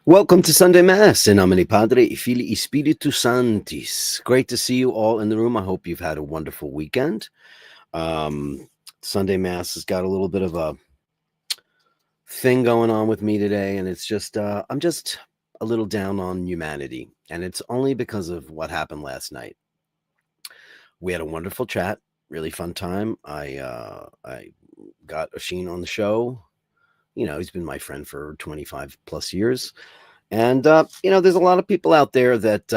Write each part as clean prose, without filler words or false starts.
Welcome to Sunday Mass in nomine Padre, Filii, Spiritus Sanctis. Great to see you all in the room. I hope you've had a wonderful weekend. Sunday Mass has got a little bit of a thing going on with me today, and it's just I'm just a little down on humanity, and it's only because of what happened last night. We had a wonderful chat, really fun time. I got Oshin on the show. You know, he's been my friend for 25 plus years. And, there's a lot of people out there that,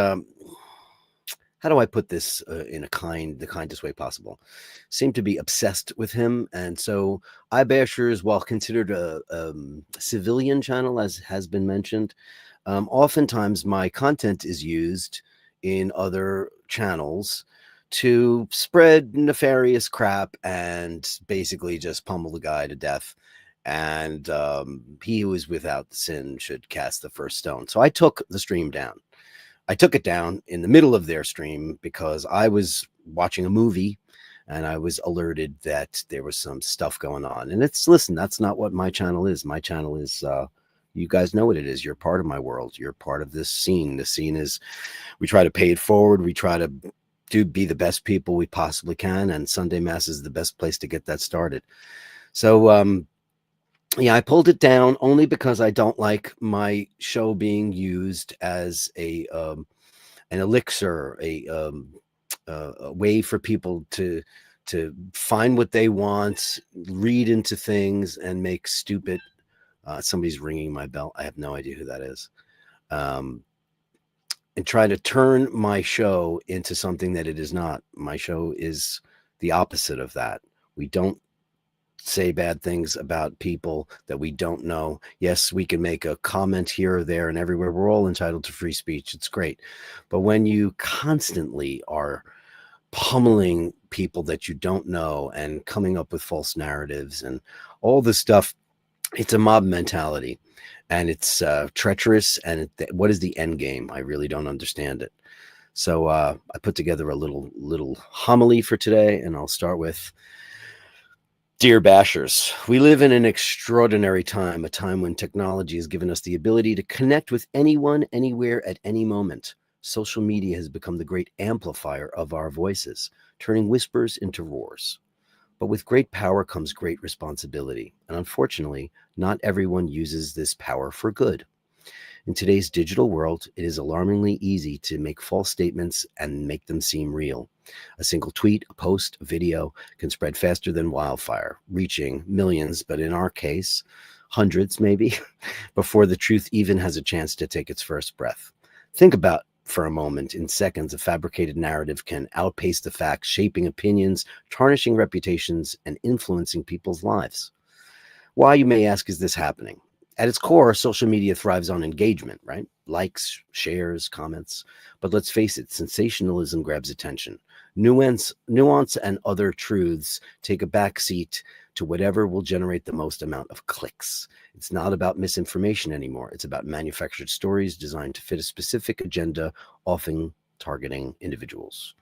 how do I put this in the kindest way possible, seem to be obsessed with him. And so iBashers, while considered a civilian channel, as has been mentioned, oftentimes my content is used in other channels to spread nefarious crap and basically just pummel the guy to death. And he who is without sin should cast the first stone. So I took the stream down. I took it down in the middle of their stream because I was watching a movie and I was alerted that there was some stuff going on. And listen, that's not what my channel is. My channel is, you guys know what it is. You're part of my world. You're part of this scene. The scene is, we try to pay it forward. We try to be the best people we possibly can. And Sunday Mass is the best place to get that started. So, yeah, I pulled it down only because I don't like my show being used as an elixir, a way for people to find what they want, read into things, and make stupid. Somebody's ringing my bell. I have no idea who that is. And try to turn my show into something that it is not. My show is the opposite of that. We don't say bad things about people that we don't know. Yes, we can make a comment here or there and everywhere. We're all entitled to free speech. It's great. But when you constantly are pummeling people that you don't know and coming up with false narratives and all this stuff, it's a mob mentality, and it's treacherous. And what is the end game? I really don't understand it. So I put together a little homily for today, and I'll start with: Dear Bashers, we live in an extraordinary time, a time when technology has given us the ability to connect with anyone, anywhere, at any moment. Social media has become the great amplifier of our voices, turning whispers into roars. But with great power comes great responsibility, and unfortunately, not everyone uses this power for good. In today's digital world, it is alarmingly easy to make false statements and make them seem real. A single tweet, a post, a video can spread faster than wildfire, reaching millions, but in our case, hundreds maybe, before the truth even has a chance to take its first breath. Think about for a moment. In seconds, a fabricated narrative can outpace the facts, shaping opinions, tarnishing reputations, and influencing people's lives. Why, you may ask, is this happening? At its core, social media thrives on engagement, right? Likes, shares, comments. But let's face it, sensationalism grabs attention. Nuance and other truths take a backseat to whatever will generate the most amount of clicks. It's not about misinformation anymore. It's about manufactured stories designed to fit a specific agenda, often targeting individuals.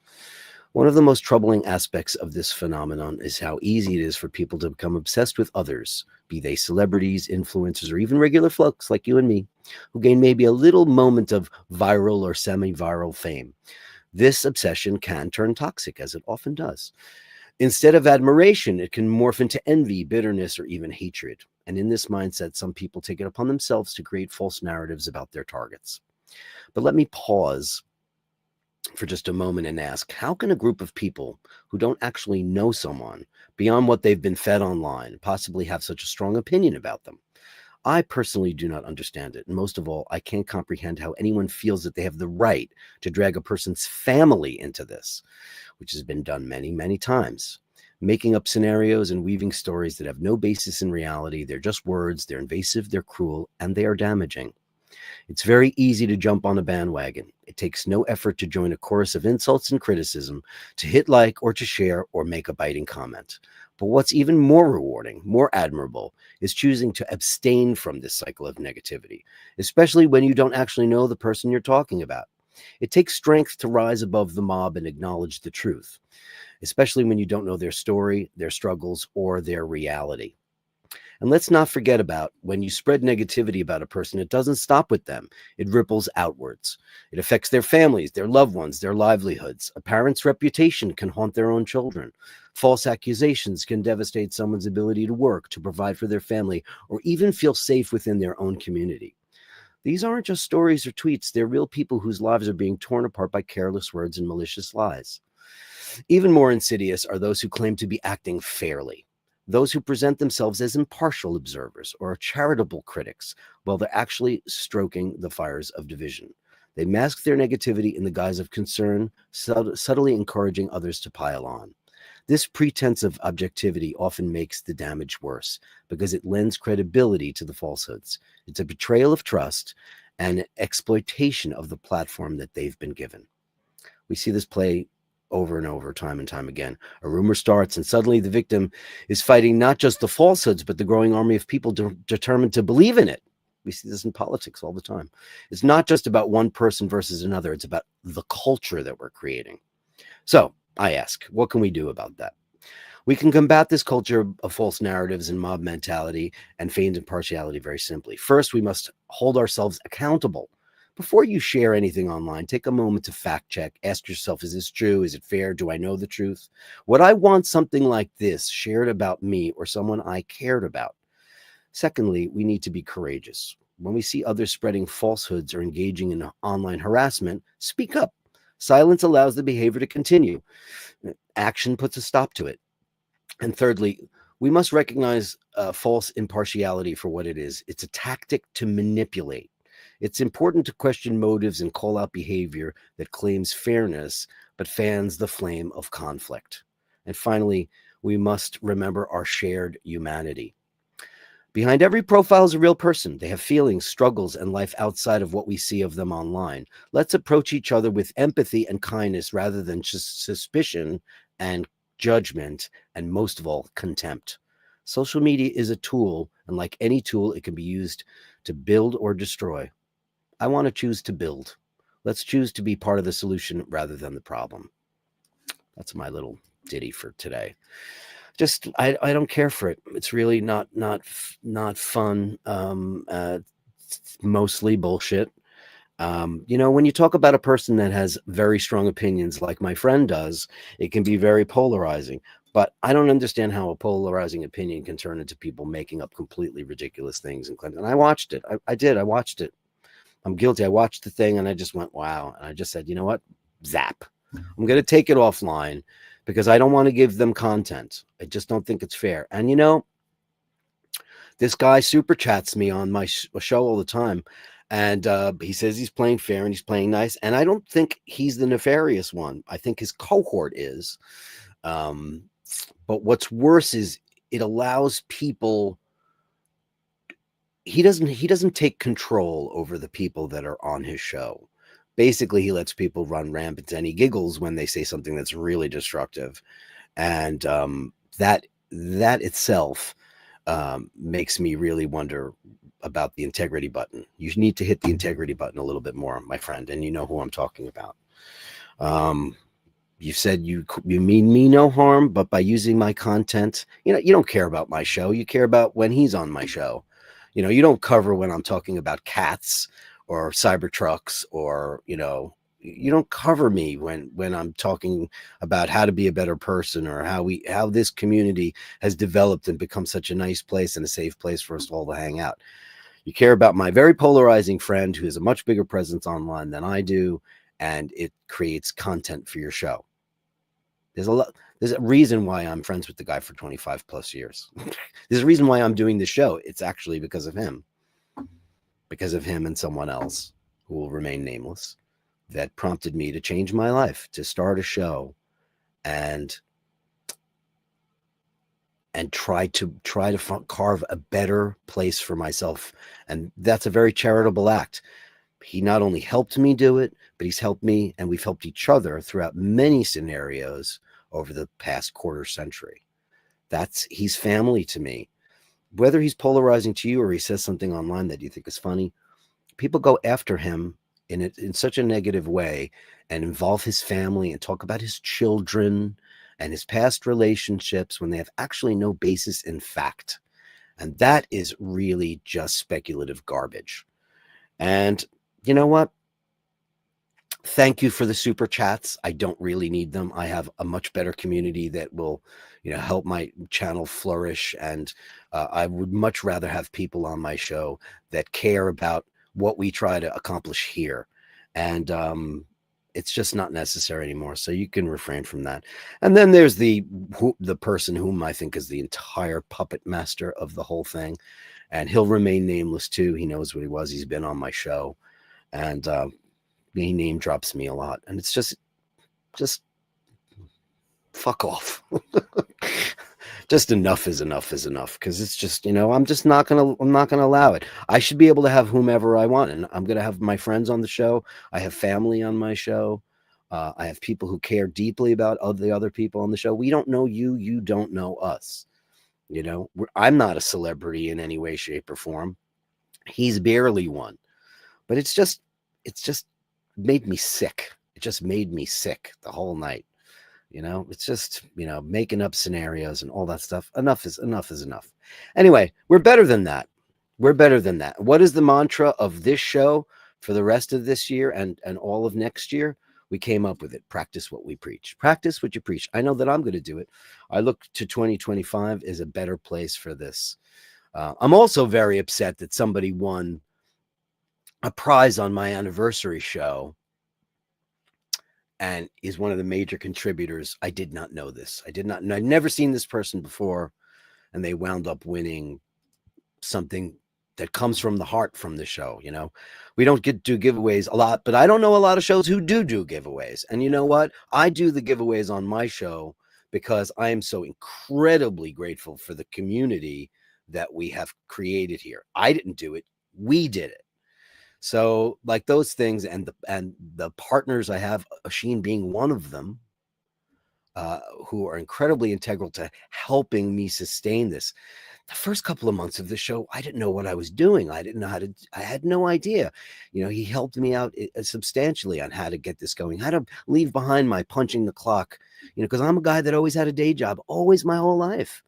One of the most troubling aspects of this phenomenon is how easy it is for people to become obsessed with others, be they celebrities, influencers, or even regular folks like you and me, who gain maybe a little moment of viral or semi-viral fame. This obsession can turn toxic, as it often does. Instead of admiration, it can morph into envy, bitterness, or even hatred. And in this mindset, some people take it upon themselves to create false narratives about their targets. But let me pause for just a moment and ask, how can a group of people who don't actually know someone beyond what they've been fed online possibly have such a strong opinion about them? I personally do not understand it. And most of all, I can't comprehend how anyone feels that they have the right to drag a person's family into this, which has been done many, many times. Making up scenarios and weaving stories that have no basis in reality. They're just words, they're invasive, they're cruel, and they are damaging. It's very easy to jump on a bandwagon. It takes no effort to join a chorus of insults and criticism, to hit like or to share or make a biting comment. But what's even more rewarding, more admirable, is choosing to abstain from this cycle of negativity, especially when you don't actually know the person you're talking about. It takes strength to rise above the mob and acknowledge the truth, especially when you don't know their story, their struggles, or their reality. And let's not forget about when you spread negativity about a person, it doesn't stop with them. It ripples outwards. It affects their families, their loved ones, their livelihoods. A parent's reputation can haunt their own children. False accusations can devastate someone's ability to work, to provide for their family, or even feel safe within their own community. These aren't just stories or tweets. They're real people whose lives are being torn apart by careless words and malicious lies. Even more insidious are those who claim to be acting fairly, those who present themselves as impartial observers or charitable critics, while they're actually stoking the fires of division. They mask their negativity in the guise of concern, subtly encouraging others to pile on. This pretense of objectivity often makes the damage worse because it lends credibility to the falsehoods. It's a betrayal of trust and exploitation of the platform that they've been given. We see this play over and over, time and time again. A rumor starts, and suddenly the victim is fighting not just the falsehoods, but the growing army of people determined to believe in it. We see this in politics all the time. It's not just about one person versus another. It's about the culture that we're creating. So I ask, what can we do about that? We can combat this culture of false narratives and mob mentality and feigned impartiality very simply. First, we must hold ourselves accountable. Before you share anything online, take a moment to fact check. Ask yourself, is this true? Is it fair? Do I know the truth? Would I want something like this shared about me or someone I cared about? Secondly, we need to be courageous. When we see others spreading falsehoods or engaging in online harassment, speak up. Silence allows the behavior to continue. Action puts a stop to it. And thirdly, we must recognize false impartiality for what it is. It's a tactic to manipulate. It's important to question motives and call out behavior that claims fairness but fans the flame of conflict. And finally, we must remember our shared humanity. Behind every profile is a real person. They have feelings, struggles, and life outside of what we see of them online. Let's approach each other with empathy and kindness rather than just suspicion and judgment, and most of all, contempt. Social media is a tool, and like any tool, it can be used to build or destroy. I want to choose to build. Let's choose to be part of the solution rather than the problem. That's my little ditty for today. Just I don't care for it. It's really not fun. It's mostly bullshit. When you talk about a person that has very strong opinions, like my friend does, it can be very polarizing. But I don't understand how a polarizing opinion can turn into people making up completely ridiculous things. And I watched it. I did. I watched it. I'm guilty. I watched the thing and I just went, wow. And I just said, you know what? Zap. I'm going to take it offline because I don't want to give them content. I just don't think it's fair. And, this guy super chats me on my show all the time. And he says he's playing fair and he's playing nice. And I don't think he's the nefarious one. I think his cohort is. But what's worse is it allows people. He doesn't take control over the people that are on his show. Basically, he lets people run rampant and he giggles when they say something that's really destructive. And that itself makes me really wonder about the integrity button. You need to hit the integrity button a little bit more, my friend, and you know who I'm talking about. You said you mean me no harm, but by using my content, you don't care about my show. You care about when he's on my show. You don't cover when I'm talking about cats or Cybertrucks or, you don't cover me when I'm talking about how to be a better person or how this community has developed and become such a nice place and a safe place for us all to hang out. You care about my very polarizing friend who has a much bigger presence online than I do, and it creates content for your show. There's a reason why I'm friends with the guy for 25 plus years. There's a reason why I'm doing this show. It's actually because of him and someone else who will remain nameless that prompted me to change my life, to start a show and try to carve a better place for myself. And that's a very charitable act. He not only helped me do it, but he's helped me and we've helped each other throughout many scenarios over the past quarter century. He's family to me. Whether he's polarizing to you or he says something online that you think is funny, people go after him in such a negative way and involve his family and talk about his children and his past relationships when they have actually no basis in fact. And that is really just speculative garbage. And you know what? Thank you for the super chats. I don't really need them. I have a much better community that will, help my channel flourish. And I would much rather have people on my show that care about what we try to accomplish here. And it's just not necessary anymore. So you can refrain from that. And then there's the person whom I think is the entire puppet master of the whole thing. And he'll remain nameless too. He knows what he was. He's been on my show. And he name drops me a lot, and it's just fuck off. Just enough is enough is enough, because it's just, I'm not gonna allow it. I should be able to have whomever I want, and I'm gonna have my friends on the show. I have family on my show. I have people who care deeply about the other people on the show. We don't know you, you don't know us. I'm not a celebrity in any way, shape, or form. He's barely one, but it's just made me sick. It just made me sick the whole night. It's just, making up scenarios and all that stuff. Enough is enough. Anyway, we're better than that. We're better than that. What is the mantra of this show for the rest of this year and all of next year? We came up with it. Practice what we preach. Practice what you preach. I know that I'm going to do it. I look to 2025 as a better place for this. I'm also very upset that somebody won a prize on my anniversary show and is one of the major contributors. I did not know this. I'd never seen this person before, and they wound up winning something that comes from the heart from the show. We don't get to giveaways a lot, but I don't know a lot of shows who do giveaways. And you know what? I do the giveaways on my show because I am so incredibly grateful for the community that we have created here. I didn't do it. We did it. So like those things and the partners I have, Asheen being one of them, who are incredibly integral to helping me sustain this. The first couple of months of the show, I didn't know what I was doing. I didn't know I had no idea. He helped me out substantially on how to get this going, how to leave behind my punching the clock, because I'm a guy that always had a day job, always my whole life.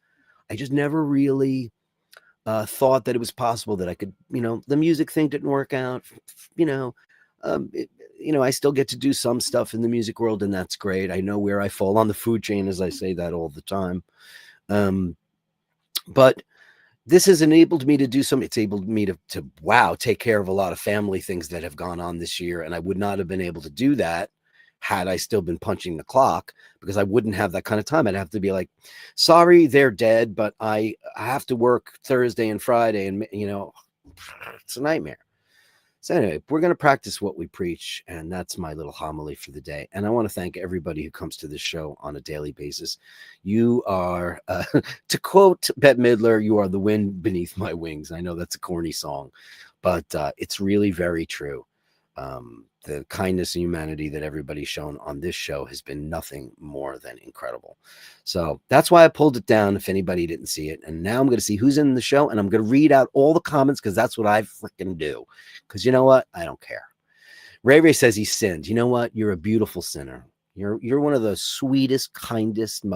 I just never really thought that it was possible that I could, the music thing didn't work out, I still get to do some stuff in the music world, and that's great. I know where I fall on the food chain, as I say that all the time. But this has enabled me to do some, it's enabled me to take care of a lot of family things that have gone on this year. And I would not have been able to do that had I still been punching the clock, because I wouldn't have that kind of time. I'd have to be like, sorry, they're dead, but I have to work Thursday and Friday, and it's a nightmare. So anyway, we're going to practice what we preach, and that's my little homily for the day. And I want to thank everybody who comes to this show on a daily basis. You are, to quote Bette Midler, you are the wind beneath my wings. I know that's a corny song, but it's really very true. The kindness and humanity that everybody's shown on this show has been nothing more than incredible. So that's why I pulled it down, if anybody didn't see it. And now I'm going to see who's in the show, and I'm going to read out all the comments, because that's what I freaking do. Because you know what? I don't care. Ray says he sinned. You know what? You're a beautiful sinner. You're one of the sweetest, kindest,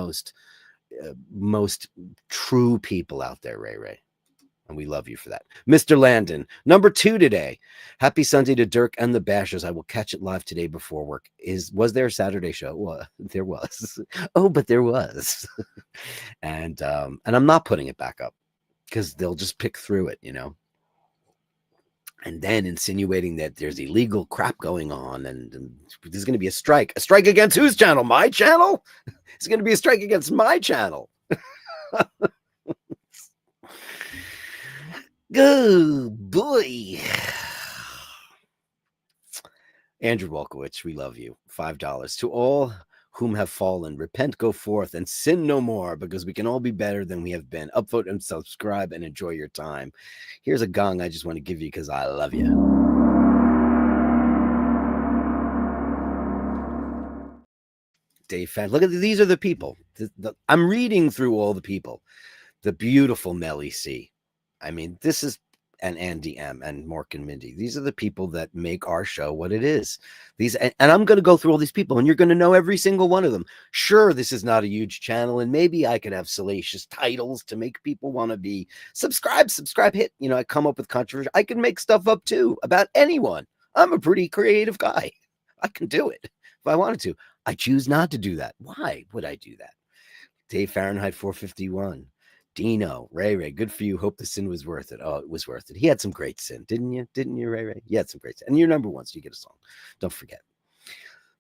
most true people out there, Ray. And we love you for that. Mr. Landon, number 2 today. Happy Sunday to Dirk and the Bashers. I will catch it live today before work. Was there a Saturday show? Well, there was. Oh, but there was. And I'm not putting it back up, because they'll just pick through it, and then insinuating that there's illegal crap going on, and there's going to be a strike. A strike against whose channel? My channel? It's going to be a strike against my channel. Good boy. Andrew Wolkowicz, we love you. $5. To all whom have fallen, repent, go forth, and sin no more, because we can all be better than we have been. Upvote and subscribe and enjoy your time. Here's a gong I just want to give you because I love you. Dave Fan. Look at these are the people. I'm reading through all the people. The beautiful Melly C. I mean, this is and Andy M and Mork and Mindy. These are the people that make our show what it is. And I'm going to go through all these people, and you're going to know every single one of them. Sure, this is not a huge channel, and maybe I could have salacious titles to make people want to be subscribe, hit. I come up with controversy. I can make stuff up too about anyone. I'm a pretty creative guy. I can do it if I wanted to. I choose not to do that. Why would I do that? Dave Fahrenheit 451. Dino, Ray, good for you. Hope the sin was worth it. Oh, it was worth it. He had some great sin, didn't you? Didn't you, Ray? You had some great sin. And you're number one, so you get a song. Don't forget.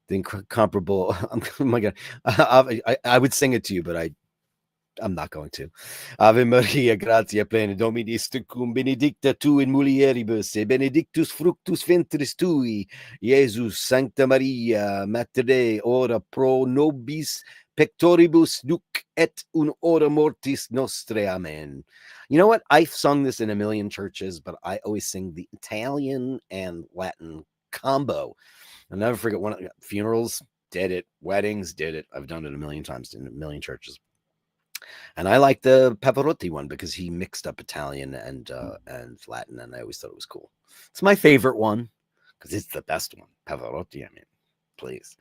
The incomparable. Oh my God. I would sing it to you, but I'm not going to. Ave Maria, gratia plena, Dominus tecum, benedicta tu in mulieribus, e benedictus fructus ventris tui, Jesus, Sancta Maria, Mater Dei, ora pro nobis pectoribus duc et un hora mortis nostre. Amen. You know what? I've sung this in a million churches, but I always sing the Italian and Latin combo. I'll never forget one of funerals, did it. Weddings, did it. I've done it a million times in a million churches. And I like the Pavarotti one because he mixed up Italian and Latin, and I always thought it was cool. It's my favorite one because it's the best one. Pavarotti, I mean, please.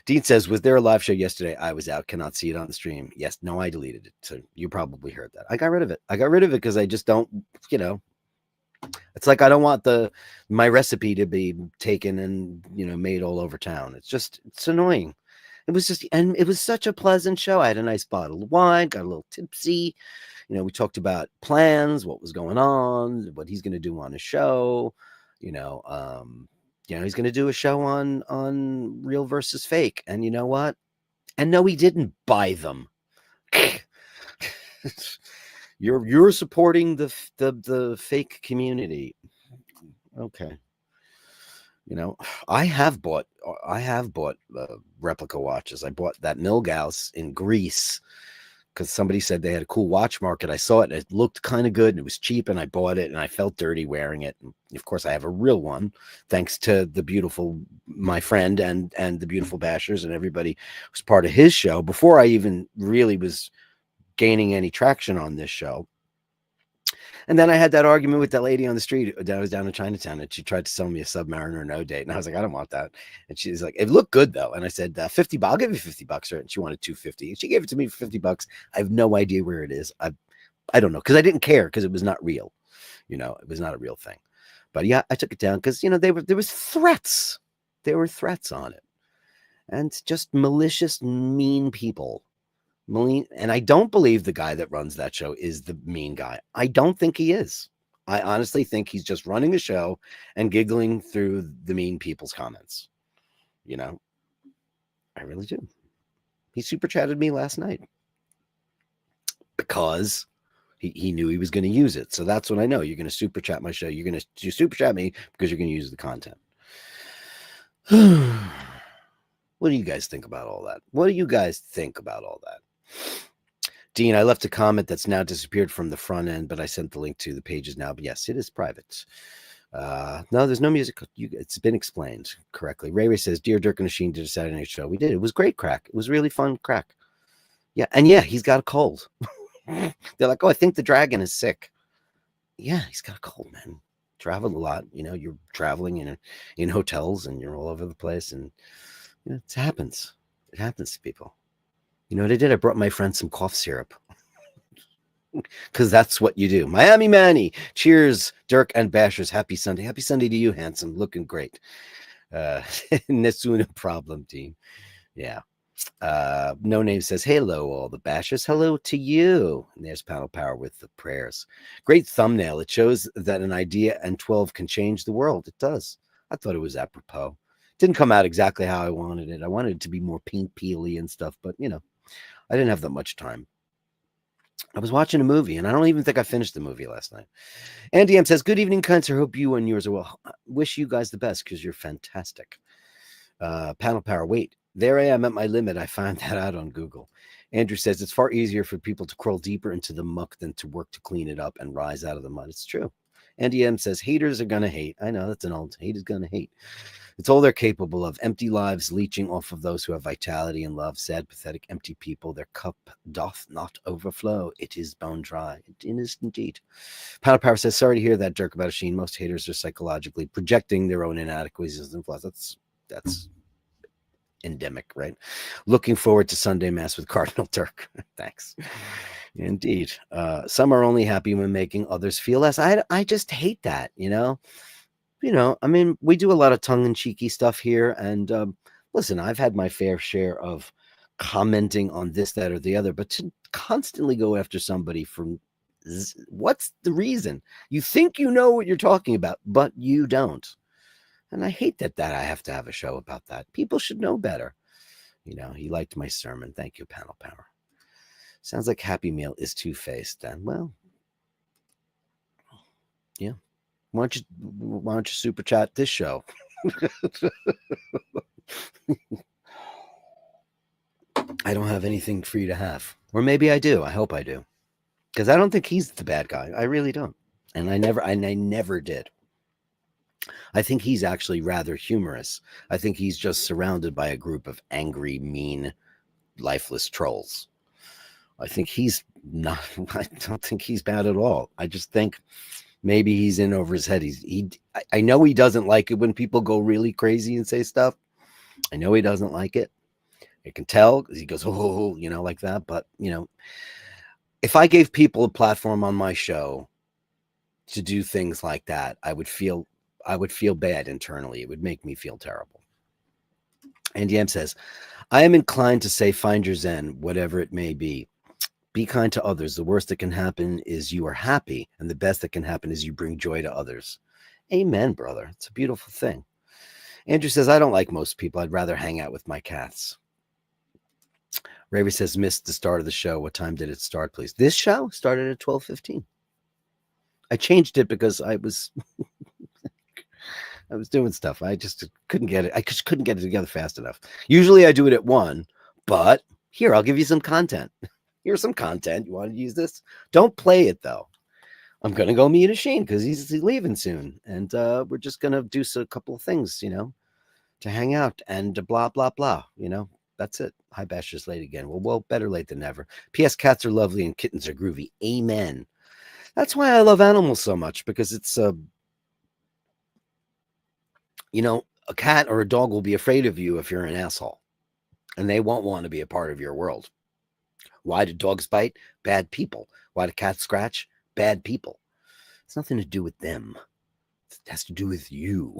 Dean says, was there a live show yesterday? I was out, cannot see it on the stream. Yes, no, I deleted it. So you probably heard that. I got rid of it because I just don't, it's like I don't want my recipe to be taken and, made all over town. It's annoying. It was such a pleasant show. I had a nice bottle of wine, got a little tipsy. We talked about plans, what was going on, what he's going to do on his show. He's going to do a show on real versus fake. And you know what? And no, he didn't buy them. You're supporting the fake community. Okay. I have bought replica watches. I bought that Milgauss in Greece because somebody said they had a cool watch market. I saw it and it looked kind of good and it was cheap, and I bought it and I felt dirty wearing it. And of course, I have a real one, thanks to my friend and the beautiful Bashers and everybody who's part of his show before I even really was gaining any traction on this show. And then I had that argument with that lady on the street that was down in Chinatown, and she tried to sell me a Submariner no date. And I was like, I don't want that. And she's like, it looked good though. And I said, $50, I'll give you $50. And she wanted $250. And she gave it to me for $50. I have no idea where it is. I don't know. Cause I didn't care because it was not real. It was not a real thing. But yeah, I took it down because, there was threats. There were threats on it. And just malicious, mean people. And I don't believe the guy that runs that show is the mean guy. I don't think he is. I honestly think he's just running a show and giggling through the mean people's comments. I really do. He super chatted me last night because he knew he was going to use it. So that's when I know you're going to super chat my show. You're going to super chat me because you're going to use the content. What do you guys think about all that? Dean, I left a comment that's now disappeared from the front end, but I sent the link to the pages now. But yes, it is private. No, there's no music. It's been explained correctly. Ray says, Dear Dirk and Machine did a Saturday night show. We did. It was great crack. It was really fun crack. Yeah. And yeah, he's got a cold. They're like, oh, I think the dragon is sick. Yeah, he's got a cold, man. Traveled a lot. You're traveling in hotels and you're all over the place. And it happens. It happens to people. You know what I did? I brought my friend some cough syrup because that's what you do. Miami Manny. Cheers, Dirk and Bashers. Happy Sunday. Happy Sunday to you, handsome. Looking great. Nessuno problem, team. Yeah. No Name says, hello, all the Bashers. Hello to you. And there's Panel Power with the prayers. Great thumbnail. It shows that an idea and 12 can change the world. It does. I thought it was apropos. Didn't come out exactly how I wanted it. I wanted it to be more pink peely and stuff, but I didn't have that much time. I was watching a movie, and I don't even think I finished the movie last night. Andy M says, good evening, cunts. I hope you and yours are well. I wish you guys the best because you're fantastic. Panel Power. Wait, there I am at my limit. I found that out on Google. Andrew says, it's far easier for people to crawl deeper into the muck than to work to clean it up and rise out of the mud. It's true. Andy M says, haters are going to hate. I know, that's an old hate is going to hate. It's all they're capable of. Empty lives leeching off of those who have vitality and love. Sad, pathetic, empty people. Their cup doth not overflow. It is bone dry. It is indeed. Power Power says, sorry to hear that, Dirk, about Sheen. Most haters are psychologically projecting their own inadequacies and flaws. That's endemic, right? Looking forward to Sunday Mass with Cardinal Dirk. Thanks. Indeed. Some are only happy when making others feel less. I just hate that, I mean, we do a lot of tongue-in-cheeky stuff here, and listen, I've had my fair share of commenting on this, that, or the other, but to constantly go after somebody from what's the reason? You think you know what you're talking about, but you don't. And I hate that I have to have a show about that. People should know better. He liked my sermon. Thank you, Panel Power. Sounds like Happy Meal is two-faced then. Well, yeah. Why don't you super chat this show? I don't have anything for you to have. Or maybe I do. I hope I do. Because I don't think he's the bad guy. I really don't. And I never did. I think he's actually rather humorous. I think he's just surrounded by a group of angry, mean, lifeless trolls. I think he's not, I don't think he's bad at all. I just think maybe he's in over his head. I know he doesn't like it when people go really crazy and say stuff. I know he doesn't like it. I can tell because he goes, oh, like that. But, if I gave people a platform on my show to do things like that, I would feel bad internally. It would make me feel terrible. Andy M says, I am inclined to say find your zen, whatever it may be. Be kind to others. The worst that can happen is you are happy, and the best that can happen is you bring joy to others. Amen, brother. It's a beautiful thing. Andrew says, I don't like most people. I'd rather hang out with my cats. Ravi says, missed the start of the show. What time did it start, please? This show started at 12:15. I changed it because I was I was doing stuff. I just couldn't get it. I just couldn't get it together fast enough. Usually I do it at 1, but here, I'll give you some content. Here's some content. You want to use this? Don't play it, though. I'm going to go meet Shane because he's leaving soon. And we're just going to do a couple of things, to hang out and blah, blah, blah. That's it. iBashers late again. Well, better late than never. P.S. Cats are lovely and kittens are groovy. Amen. That's why I love animals so much, because it's, a cat or a dog will be afraid of you if you're an asshole. And they won't want to be a part of your world. Why do dogs bite? Bad people. Why do cats scratch? Bad people. It's nothing to do with them. It has to do with you.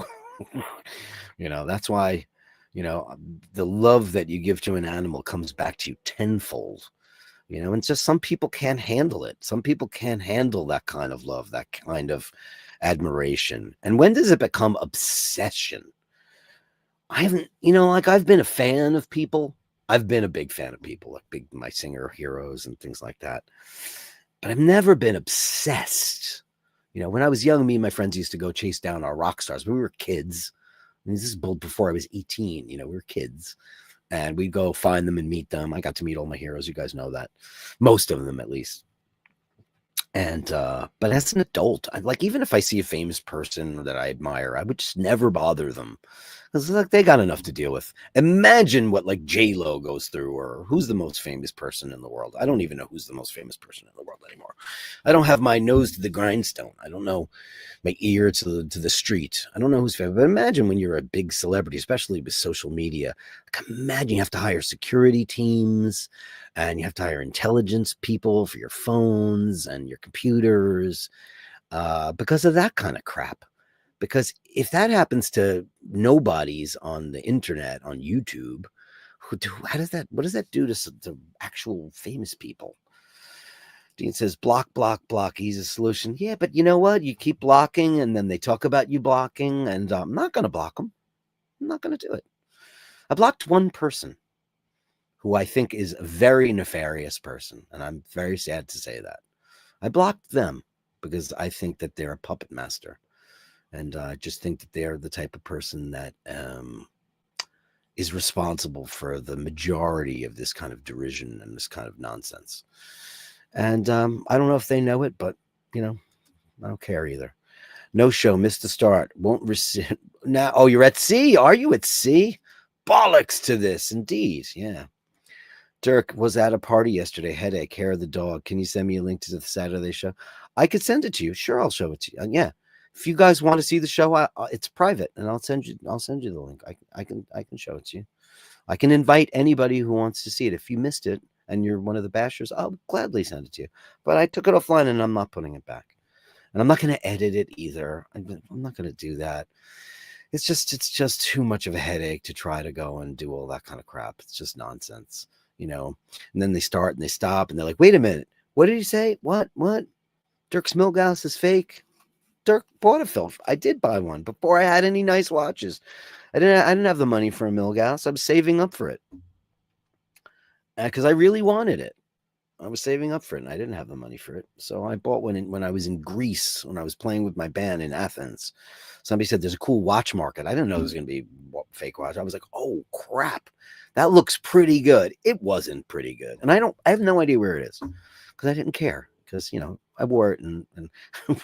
That's why, the love that you give to an animal comes back to you tenfold. And just some people can't handle it. Some people can't handle that kind of love, that kind of admiration. And when does it become obsession? I haven't, I've been a fan of people. I've been a big fan of people, like my singer heroes and things like that. But I've never been obsessed. When I was young, me and my friends used to go chase down our rock stars. We were kids. This is before I was 18. We were kids. And we'd go find them and meet them. I got to meet all my heroes. You guys know that. Most of them, at least. And, but as an adult, even if I see a famous person that I admire, I would just never bother them. Because they got enough to deal with. Imagine what J-Lo goes through, or who's the most famous person in the world. I don't even know who's the most famous person in the world anymore. I don't have my nose to the grindstone. I don't know my ear to the street. I don't know who's famous. But imagine when you're a big celebrity, especially with social media. Imagine you have to hire security teams, and you have to hire intelligence people for your phones and your computers because of that kind of crap. Because if that happens to nobodies on the internet, on YouTube, what does that do to actual famous people? Dean says, block, block, block, easy solution. Yeah, but you know what? You keep blocking, and then they talk about you blocking, and I'm not going to block them. I'm not going to do it. I blocked one person who I think is a very nefarious person, and I'm very sad to say that. I blocked them because I think that they're a puppet master. And I just think that they're the type of person that is responsible for the majority of this kind of derision and this kind of nonsense. And I don't know if they know it, but, I don't care either. No show, missed the start. Won't receive now. Oh, you're at sea. Are you at sea? Bollocks to this, indeed. Yeah. Dirk was at a party yesterday. Headache, hair of the dog. Can you send me a link to the Saturday show? I could send it to you. Sure, I'll show it to you. Yeah, if you guys want to see the show, it's private, and I'll send you. I'll send you the link. I can show it to you. I can invite anybody who wants to see it. If you missed it and you're one of the bashers, I'll gladly send it to you. But I took it offline, and I'm not putting it back. And I'm not going to edit it either. I'm not going to do that. It's just too much of a headache to try to go and do all that kind of crap. It's just nonsense. And then they start and they stop and they're like, wait a minute, what did he say? What? Dirk's Milgauss is fake. Dirk bought a film. I did buy one before I had any nice watches. I didn't have the money for a Milgauss. I was saving up for it because I really wanted it. I was saving up for it and I didn't have the money for it. So I bought one when I was in Greece, when I was playing with my band in Athens. Somebody said there's a cool watch market. I didn't know there was going to be fake watch. I was like, oh crap, that looks pretty good. It wasn't pretty good. And I have no idea where it is because I didn't care because, I wore it and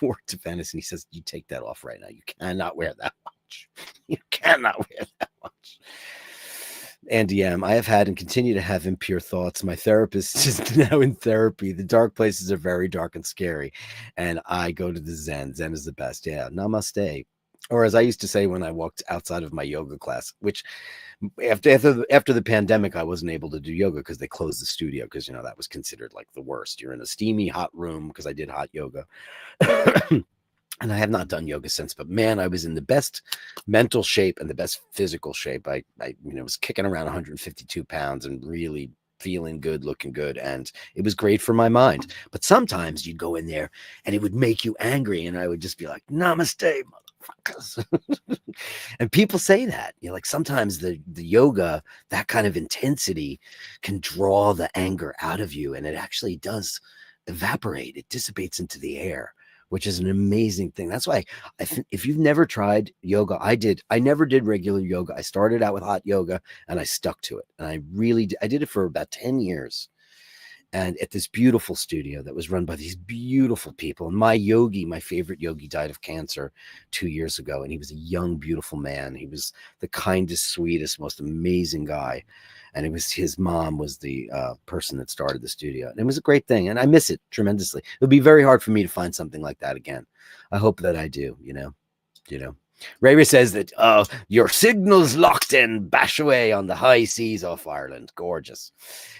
wore it to Venice. And he says, you take that off right now. You cannot wear that watch. You cannot wear that watch. Andy M. I have had and continue to have impure thoughts. My therapist is now in therapy. The dark places are very dark and scary. And I go to the Zen. Zen is the best. Yeah. Namaste. Or as I used to say when I walked outside of my yoga class, which after the pandemic, I wasn't able to do yoga because they closed the studio because, that was considered like the worst. You're in a steamy, hot room because I did hot yoga. And I have not done yoga since, but man, I was in the best mental shape and the best physical shape. I was kicking around 152 pounds and really feeling good, looking good. And it was great for my mind. But sometimes you'd go in there and it would make you angry. And I would just be like, namaste, motherfuckers. And people say that, like sometimes the yoga, that kind of intensity can draw the anger out of you. And it actually does evaporate. It dissipates into the air, which is an amazing thing. That's why if you've never tried yoga, I never did regular yoga. I started out with hot yoga and I stuck to it. And I did it for about 10 years. And at this beautiful studio that was run by these beautiful people. And my favorite yogi, died of cancer 2 years ago. And he was a young, beautiful man. He was the kindest, sweetest, most amazing guy. And his mom was the person that started the studio. And it was a great thing. And I miss it tremendously. It'll be very hard for me to find something like that again. I hope that I do, Ray says that your signal's locked in, bash away on the high seas off Ireland. Gorgeous.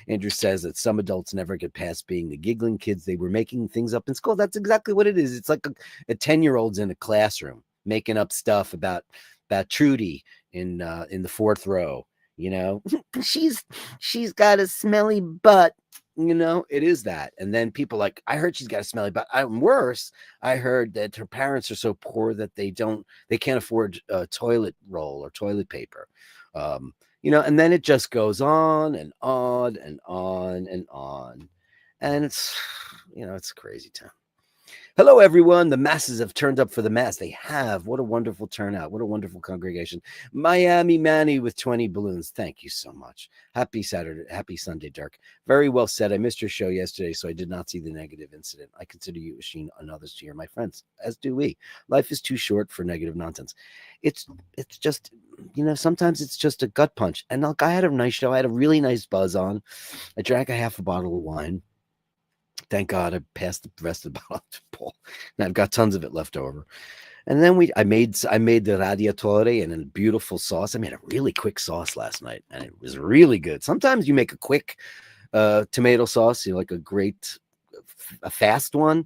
Andrew says that some adults never get past being the giggling kids. They were making things up in school. That's exactly what it is. It's like a 10-year-old's in a classroom making up stuff about Trudy in the fourth row. She's got a smelly butt. It is that. And then people like, I heard she's got a smelly butt. Worse, I heard that her parents are so poor that they can't afford a toilet roll or toilet paper. And then it just goes on and on and on and on. And it's, it's a crazy time. Hello, everyone. The masses have turned up for the mass. They have. What a wonderful turnout. What a wonderful congregation. Miami Manny with 20 balloons. Thank you so much. Happy Saturday. Happy Sunday, Dirk. Very well said. I missed your show yesterday, so I did not see the negative incident. I consider you, Asheen, and others to hear my friends, as do we. Life is too short for negative nonsense. It's just, sometimes it's just a gut punch. And look, I had a nice show. I had a really nice buzz on. I drank a half a bottle of wine. Thank God I passed the rest of the bottle to Paul. And I've got tons of it left over. And then I made the radiatore and a beautiful sauce. I made a really quick sauce last night, and it was really good. Sometimes you make a quick tomato sauce, like a fast one.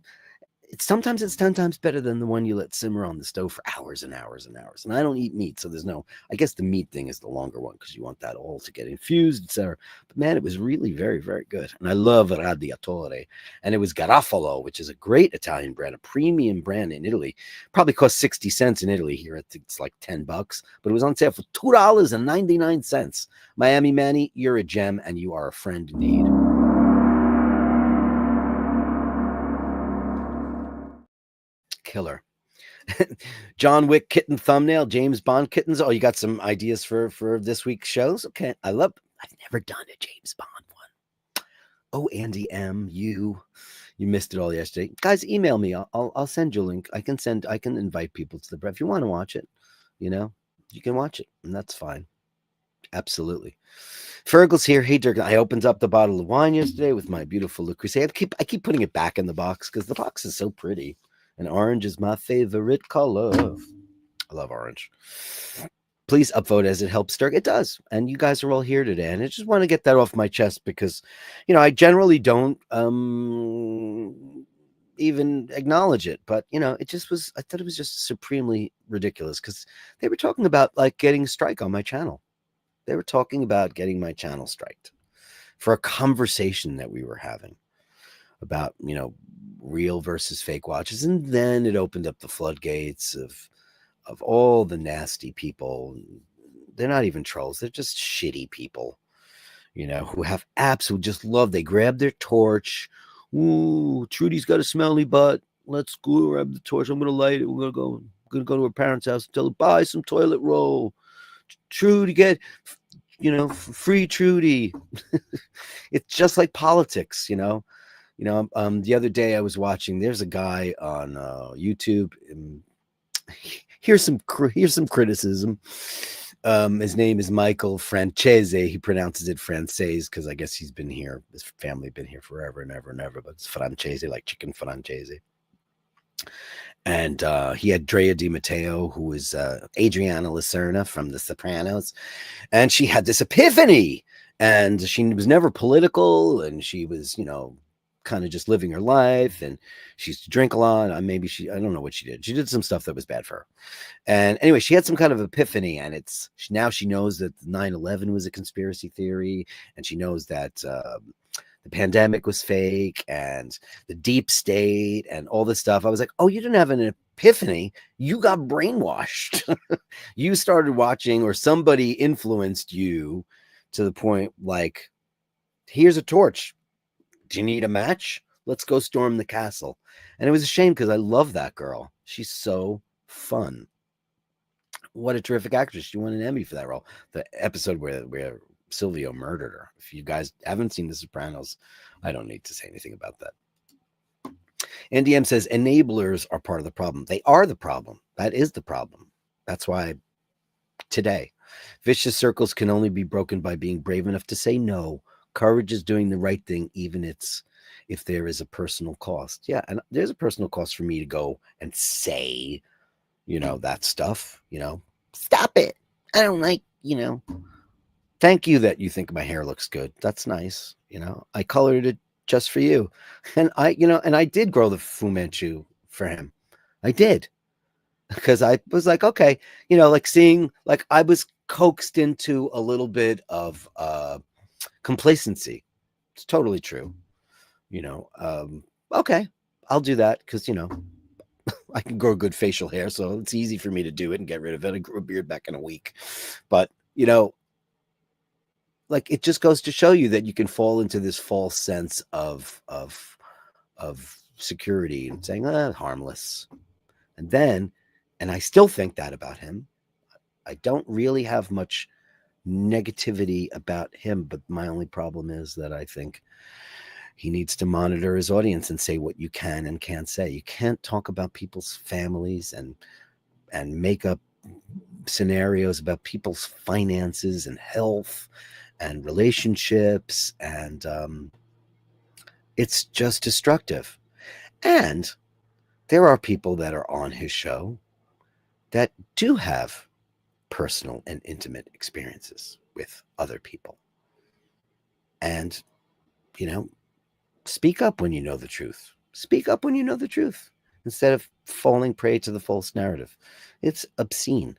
Sometimes it's 10 times better than the one you let simmer on the stove for hours and hours and hours. And I don't eat meat, so I guess the meat thing is the longer one because you want that all to get infused, etc. But man, it was really very, very good. And I love radiatore. And it was Garofalo, which is a great Italian brand, a premium brand in Italy. Probably cost 60 cents in Italy. Here it's like $10, but it was on sale for $2.99. Miami Manny, you're a gem and you are a friend indeed. Killer. John Wick kitten thumbnail, James Bond kittens. Oh, you got some ideas for this week's shows? Okay. I've never done a James Bond one. Oh, Andy M, you You missed it all yesterday. Guys, email me. I'll send you a link. I can invite people to the bread. If you want to watch it, you can watch it, and that's fine. Absolutely. Fergal's here. Hey, Dirk. I opened up the bottle of wine yesterday with my beautiful Le Creuset. I keep putting it back in the box because the box is so pretty. And orange is my favorite color. I love orange. Please upvote as it helps Dirk. It does. And you guys are all here today. And I just want to get that off my chest because, I generally don't even acknowledge it. But, I thought it was just supremely ridiculous because they were talking about like getting a strike on my channel. They were talking about getting my channel striked for a conversation that we were having about, real versus fake watches. And then it opened up the floodgates of all the nasty people. They're not even trolls. They're just shitty people, who have absolute just love. They grab their torch. Ooh, Trudy's got a smelly butt. Let's go grab the torch. I'm going to light it. We're going to go to her parents' house and tell her, buy some toilet roll. Trudy, get, free Trudy. It's just like politics, the other day I was watching, there's a guy on YouTube. Here's some criticism. His name is Michael Francese. He pronounces it Francaise because I guess he's been here. His family been here forever and ever and ever. But it's Francese, like chicken Francese. And he had Drea Di Matteo, who was Adriana Lacerna from The Sopranos. And she had this epiphany. And she was never political. And she was, kind of just living her life. And she used to drink a lot. I don't know what she did. She did some stuff that was bad for her. And anyway, she had some kind of epiphany. And now she knows that 9/11 was a conspiracy theory. And she knows that the pandemic was fake and the deep state and all this stuff. I was like, oh, you didn't have an epiphany. You got brainwashed. You started watching, or somebody influenced you to the point like, here's a torch. Do you need a match? Let's go storm the castle. And it was a shame because I love that girl. She's so fun. What a terrific actress. She won an Emmy for that role. The episode where Silvio murdered her. If you guys haven't seen The Sopranos, I don't need to say anything about that. NDM says enablers are part of the problem. They are the problem. That is the problem. That's why today, vicious circles can only be broken by being brave enough to say no. Courage is doing the right thing, even if there is a personal cost. Yeah, and there's a personal cost for me to go and say, that stuff, stop it. I don't like, thank you that you think my hair looks good. That's nice. I colored it just for you. And I did grow the Fu Manchu for him. I did. Because I was like, okay, like seeing, like I was coaxed into a little bit of complacency. It's totally true. Okay, I'll do that because, I can grow good facial hair, so it's easy for me to do it and get rid of it. I grew a beard back in a week. But, like it just goes to show you that you can fall into this false sense of security and saying, harmless. And I still think that about him. I don't really have much negativity about him, but my only problem is that I think he needs to monitor his audience and say what you can and can't say. You can't talk about people's families and make up scenarios about people's finances and health and relationships, and it's just destructive. And there are people that are on his show that do have personal and intimate experiences with other people. And, speak up when you know the truth. Speak up when you know the truth instead of falling prey to the false narrative. It's obscene.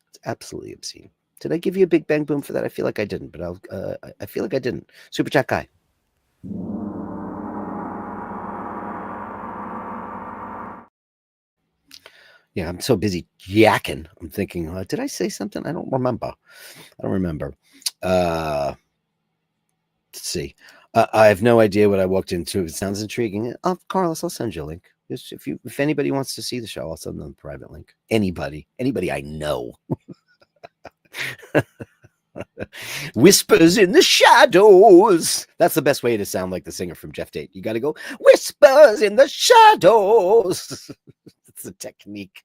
It's absolutely obscene. Did I give you a big bang boom for that? I feel like I didn't, but I feel like I didn't. Super chat guy. Yeah, I'm so busy yakking. I'm thinking, did I say something? I don't remember. Let's see. I have no idea what I walked into. It sounds intriguing. Carlos, I'll send you a link. If anybody wants to see the show, I'll send them a private link. Anybody I know. Whispers in the shadows. That's the best way to sound like the singer from Jeff Tate. You got to go, whispers in the shadows. It's a technique.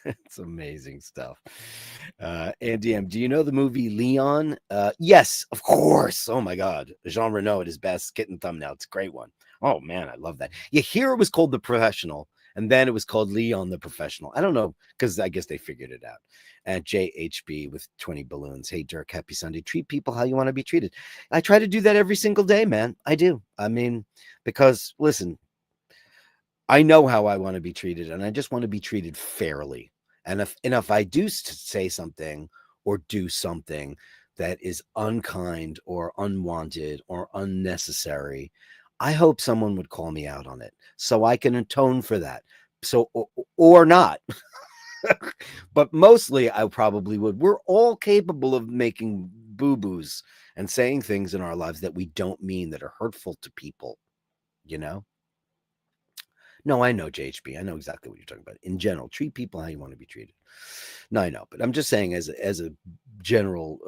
It's amazing stuff. Andy M, do you know the movie Leon? Yes, of course. Oh my God. Jean Reno at his best, kitten thumbnail. It's a great one. Oh man, I love that. Yeah, here it was called The Professional, and then it was called Leon the Professional. I don't know, because I guess they figured it out. And JHB with 20 balloons. Hey, Dirk, happy Sunday. Treat people how you want to be treated. I try to do that every single day, man. I do. I mean, because listen, I know how I want to be treated, and I just want to be treated fairly. And if I do say something or do something that is unkind or unwanted or unnecessary, I hope someone would call me out on it so I can atone for that. So, or not. But mostly I probably would. We're all capable of making boo-boos and saying things in our lives that we don't mean, that are hurtful to people, you know? No, I know, JHB. I know exactly what you're talking about. In general, treat people how you want to be treated. No, I know, but I'm just saying as a general,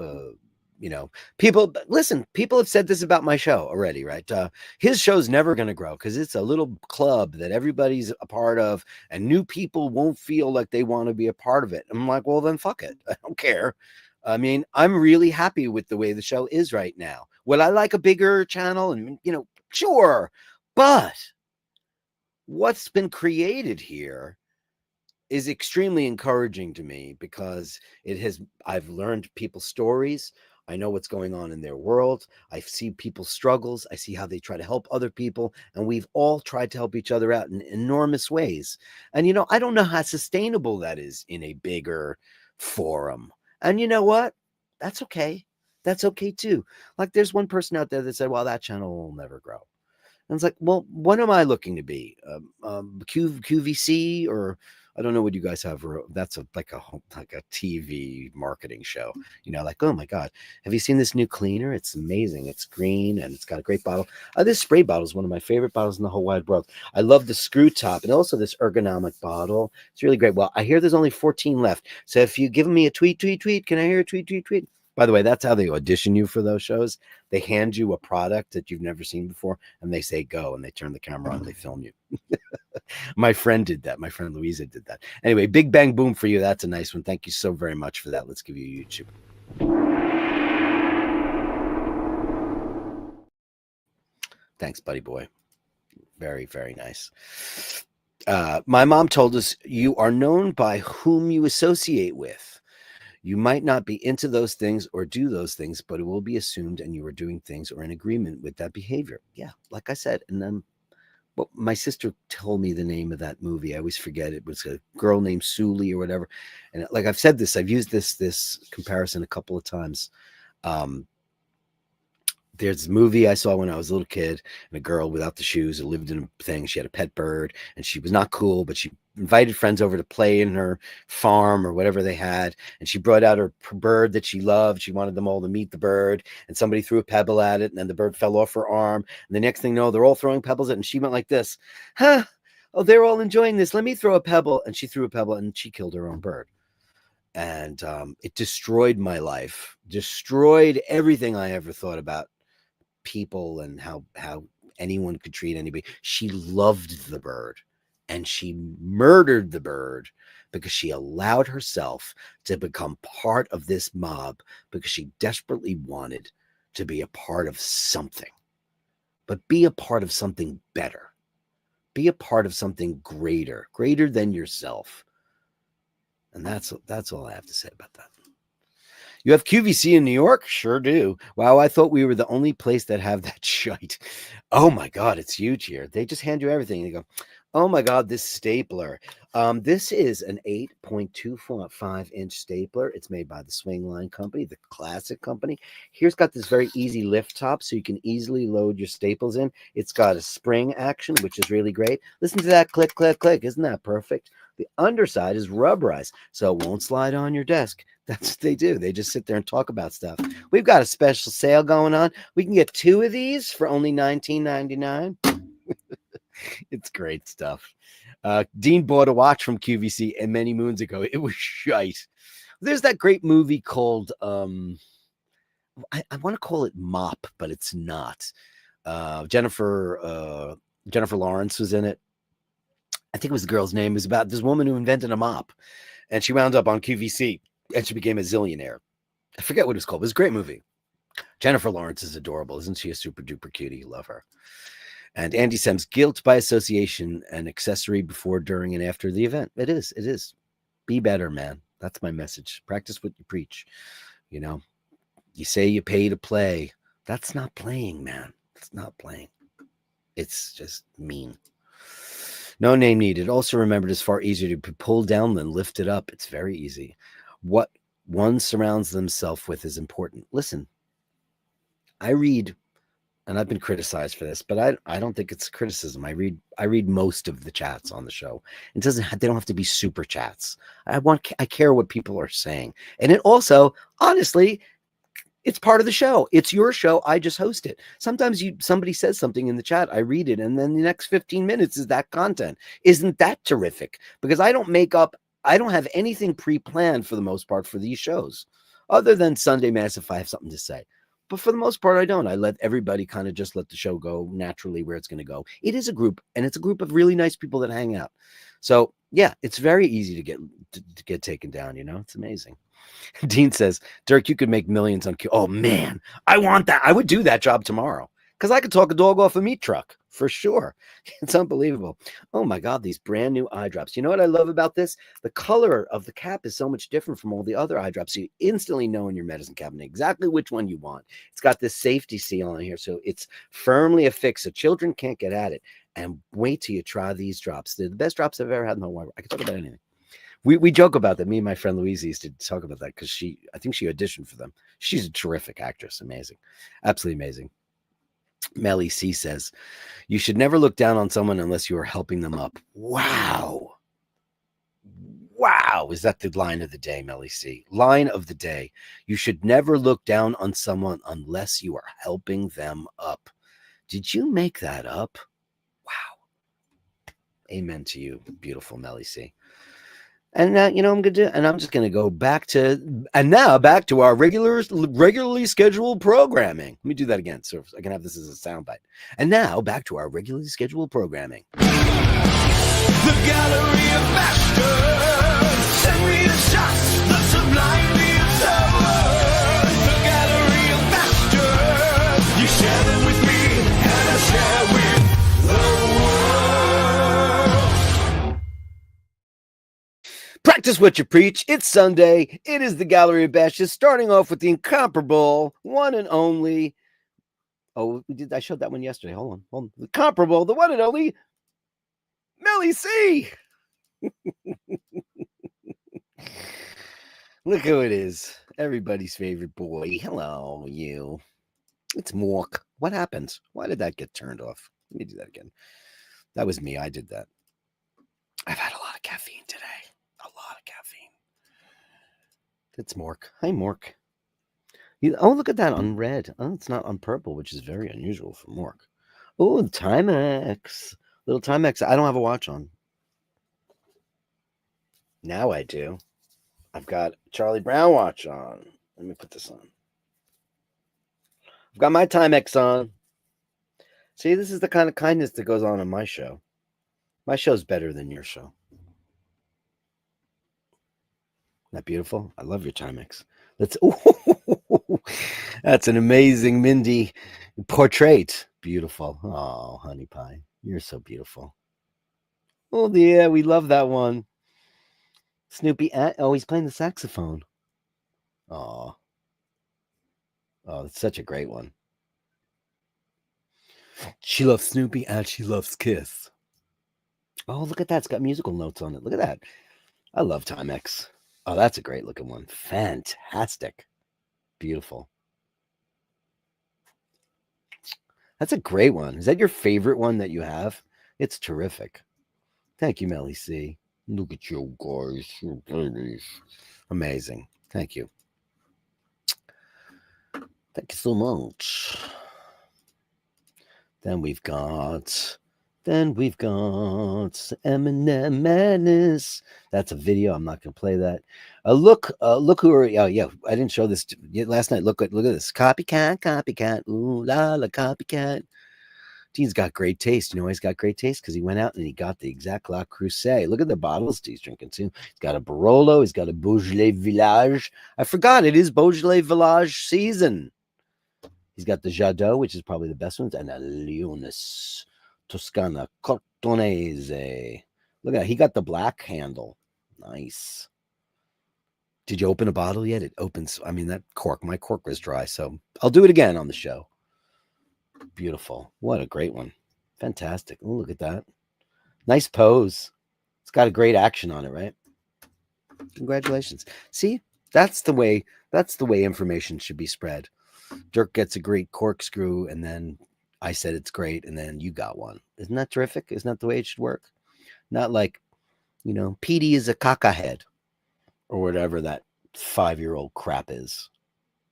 people, listen, people have said this about my show already, right? His show's never going to grow because it's a little club that everybody's a part of, and new people won't feel like they want to be a part of it. I'm like, well, then fuck it. I don't care. I mean, I'm really happy with the way the show is right now. Would I like a bigger channel? And, sure, but what's been created here is extremely encouraging to me because I've learned people's stories. I know what's going on in their world. I see people's struggles. I see how they try to help other people. And we've all tried to help each other out in enormous ways. And, I don't know how sustainable that is in a bigger forum. And you know what? That's okay. That's okay too. Like there's one person out there that said, well, that channel will never grow. And it's like, well, what am I looking to be? QVC, or I don't know what you guys have. That's like a TV marketing show. Like, oh my God, have you seen this new cleaner? It's amazing. It's green and it's got a great bottle. This spray bottle is one of my favorite bottles in the whole wide world. I love the screw top and also this ergonomic bottle. It's really great. Well, I hear there's only 14 left. So if you give me a tweet, can I hear a tweet? By the way, that's how they audition you for those shows. They hand you a product that you've never seen before, and they say go, and they turn the camera on, they film you. My friend did that. My friend Louisa did that. Anyway, big bang boom for you. That's a nice one. Thank you so very much for that. Let's give you YouTube. Thanks, buddy boy. Very, very nice. My mom told us you are known by whom you associate with. You might not be into those things or do those things, but it will be assumed and you are doing things or in agreement with that behavior. Yeah, like I said. And then my sister told me the name of that movie. I always forget. It was a girl named Suli or whatever. And like I've said this, I've used this comparison a couple of times. There's a movie I saw when I was a little kid, and a girl without the shoes who lived in a thing. She had a pet bird, and she was not cool, but she invited friends over to play in her farm or whatever they had. And she brought out her bird that she loved. She wanted them all to meet the bird, and somebody threw a pebble at it, and then the bird fell off her arm. And the next thing you know, they're all throwing pebbles at it, and she went like this, huh? Oh, they're all enjoying this. Let me throw a pebble. And she threw a pebble, and she killed her own bird. And it destroyed my life, destroyed everything I ever thought about people and how anyone could treat anybody. She loved the bird, and she murdered the bird because she allowed herself to become part of this mob because she desperately wanted to be a part of something, but be a part of something better, be a part of something greater than yourself. And that's all I have to say about that. You have QVC in New York? Sure do. Wow, I thought we were the only place that have that shite. Oh my God, it's huge here. They just hand you everything. And you go, oh my God, this stapler. This is an 8.25-inch stapler. It's made by the Swingline Company, the classic company. Here's got this very easy lift top so you can easily load your staples in. It's got a spring action, which is really great. Listen to that click, click, click. Isn't that perfect? The underside is rubberized, so it won't slide on your desk. That's what they do. They just sit there and talk about stuff. We've got a special sale going on. We can get 2 of these for only $19.99. It's great stuff. Dean bought a watch from QVC many moons ago. It was shite. There's that great movie called I want to call it Mop, but it's not. Jennifer Lawrence was in it. I think it was the girl's name. It was about this woman who invented a mop, and she wound up on QVC, and she became a zillionaire. I forget what it was called. It was a great movie. Jennifer Lawrence is adorable. Isn't she a super duper cutie? Love her. And Andy Sem's guilt by association, an accessory before, during, and after the event. It is. It is. Be better, man. That's my message. Practice what you preach. You know, you say you pay to play. That's not playing, man. It's not playing. It's just mean. No name needed. Also remembered, it's far easier to be pulled down than lifted up. It's very easy. What one surrounds themselves with is important. Listen, I read, and I've been criticized for this, but I don't think it's criticism. I read most of the chats on the show. They don't have to be super chats. I care what people are saying. And it also, honestly, it's part of the show. It's your show. I just host it. Sometimes somebody says something in the chat, I read it, and then the next 15 minutes is that content. Isn't that terrific? Because I don't have anything pre-planned for the most part for these shows, other than Sunday Mass if I have something to say. But for the most part, I don't. I let everybody kind of just let the show go naturally where it's going to go. It is a group, and it's a group of really nice people that hang out. So yeah, it's very easy to get taken down. You know, it's amazing. Dean says, Dirk, you could make millions on Q. Oh, man, I want that. I would do that job tomorrow because I could talk a dog off a meat truck for sure. It's unbelievable. Oh, my God, these brand new eye drops. You know what I love about this? The color of the cap is so much different from all the other eye drops. So you instantly know in your medicine cabinet exactly which one you want. It's got this safety seal on here, so it's firmly affixed so children can't get at it. And wait till you try these drops. They're the best drops I've ever had in the whole world. I can talk about anything. We joke about that. Me and my friend Louise used to talk about that because I think she auditioned for them. She's a terrific actress. Amazing. Absolutely amazing. Melly C says, you should never look down on someone unless you are helping them up. Wow. Wow. Is that the line of the day, Melly C? Line of the day. You should never look down on someone unless you are helping them up. Did you make that up? Wow. Amen to you, beautiful Melly C. And I'm just gonna go back to our regularly scheduled programming. Let me do that again, so I can have this as a soundbite. And now back to our regularly scheduled programming. The Gallery of Bashtards, send me the shots, the sublimely absurd. The Gallery of Bashtards, you share them with me, and I share with the world. Practice what you preach. It's Sunday. It is the Gallery of Bashtards, starting off with the incomparable, one and only. Oh, I showed that one yesterday. Hold on. The comparable, the one and only Melly C. Look who it is. Everybody's favorite boy. Hello, you. It's Mork. What happened? Why did that get turned off? Let me do that again. That was me. I did that. I've had a lot of caffeine today. A lot of caffeine. It's Mork. Hi, Mork. Oh, look at that on red. Oh, it's not on purple, which is very unusual for Mork. Oh, Timex. Little Timex. I don't have a watch on. Now I do. I've got Charlie Brown watch on. Let me put this on. I've got my Timex on. See, this is the kind of kindness that goes on my show. My show's better than your show. Isn't that beautiful? I love your Timex. That's an amazing Mindy portrait. Beautiful. Oh, honey pie. You're so beautiful. Oh, yeah, we love that one. Snoopy. Oh, he's playing the saxophone. Oh, that's such a great one. She loves Snoopy and she loves Kiss. Oh, look at that. It's got musical notes on it. Look at that. I love Timex. Oh, that's a great looking one. Fantastic. Beautiful. That's a great one. Is that your favorite one that you have? It's terrific. Thank you, Melly C. Look at you guys. Amazing. Thank you. Thank you so much. Then we've got Then we've got Eminem Madness. That's a video. I'm not going to play that. Look who are. Oh yeah, I didn't show this last night. Look at this. Copycat. Ooh la la, copycat. Dean's got great taste. You know, he's got great taste because he went out and he got the exact La Crusade. Look at the bottles he's drinking too. He's got a Barolo. He's got a Beaujolais Village. I forgot it is Beaujolais Village season. He's got the Jadot, which is probably the best ones, and a Leonis Toscana Cortonese. Look at that. He got the black handle. Nice. Did you open a bottle yet? It opens. I mean, that cork, my cork was dry, so I'll do it again on the show. Beautiful. What a great one. Fantastic. Oh, look at that. Nice pose. It's got a great action on it, right? Congratulations. See, that's the way information should be spread. Dirk gets a great corkscrew, and then I said it's great, and then you got one. Isn't that terrific? Isn't that the way it should work? Not like, you know, Petey is a cacahead or whatever that 5-year-old crap is.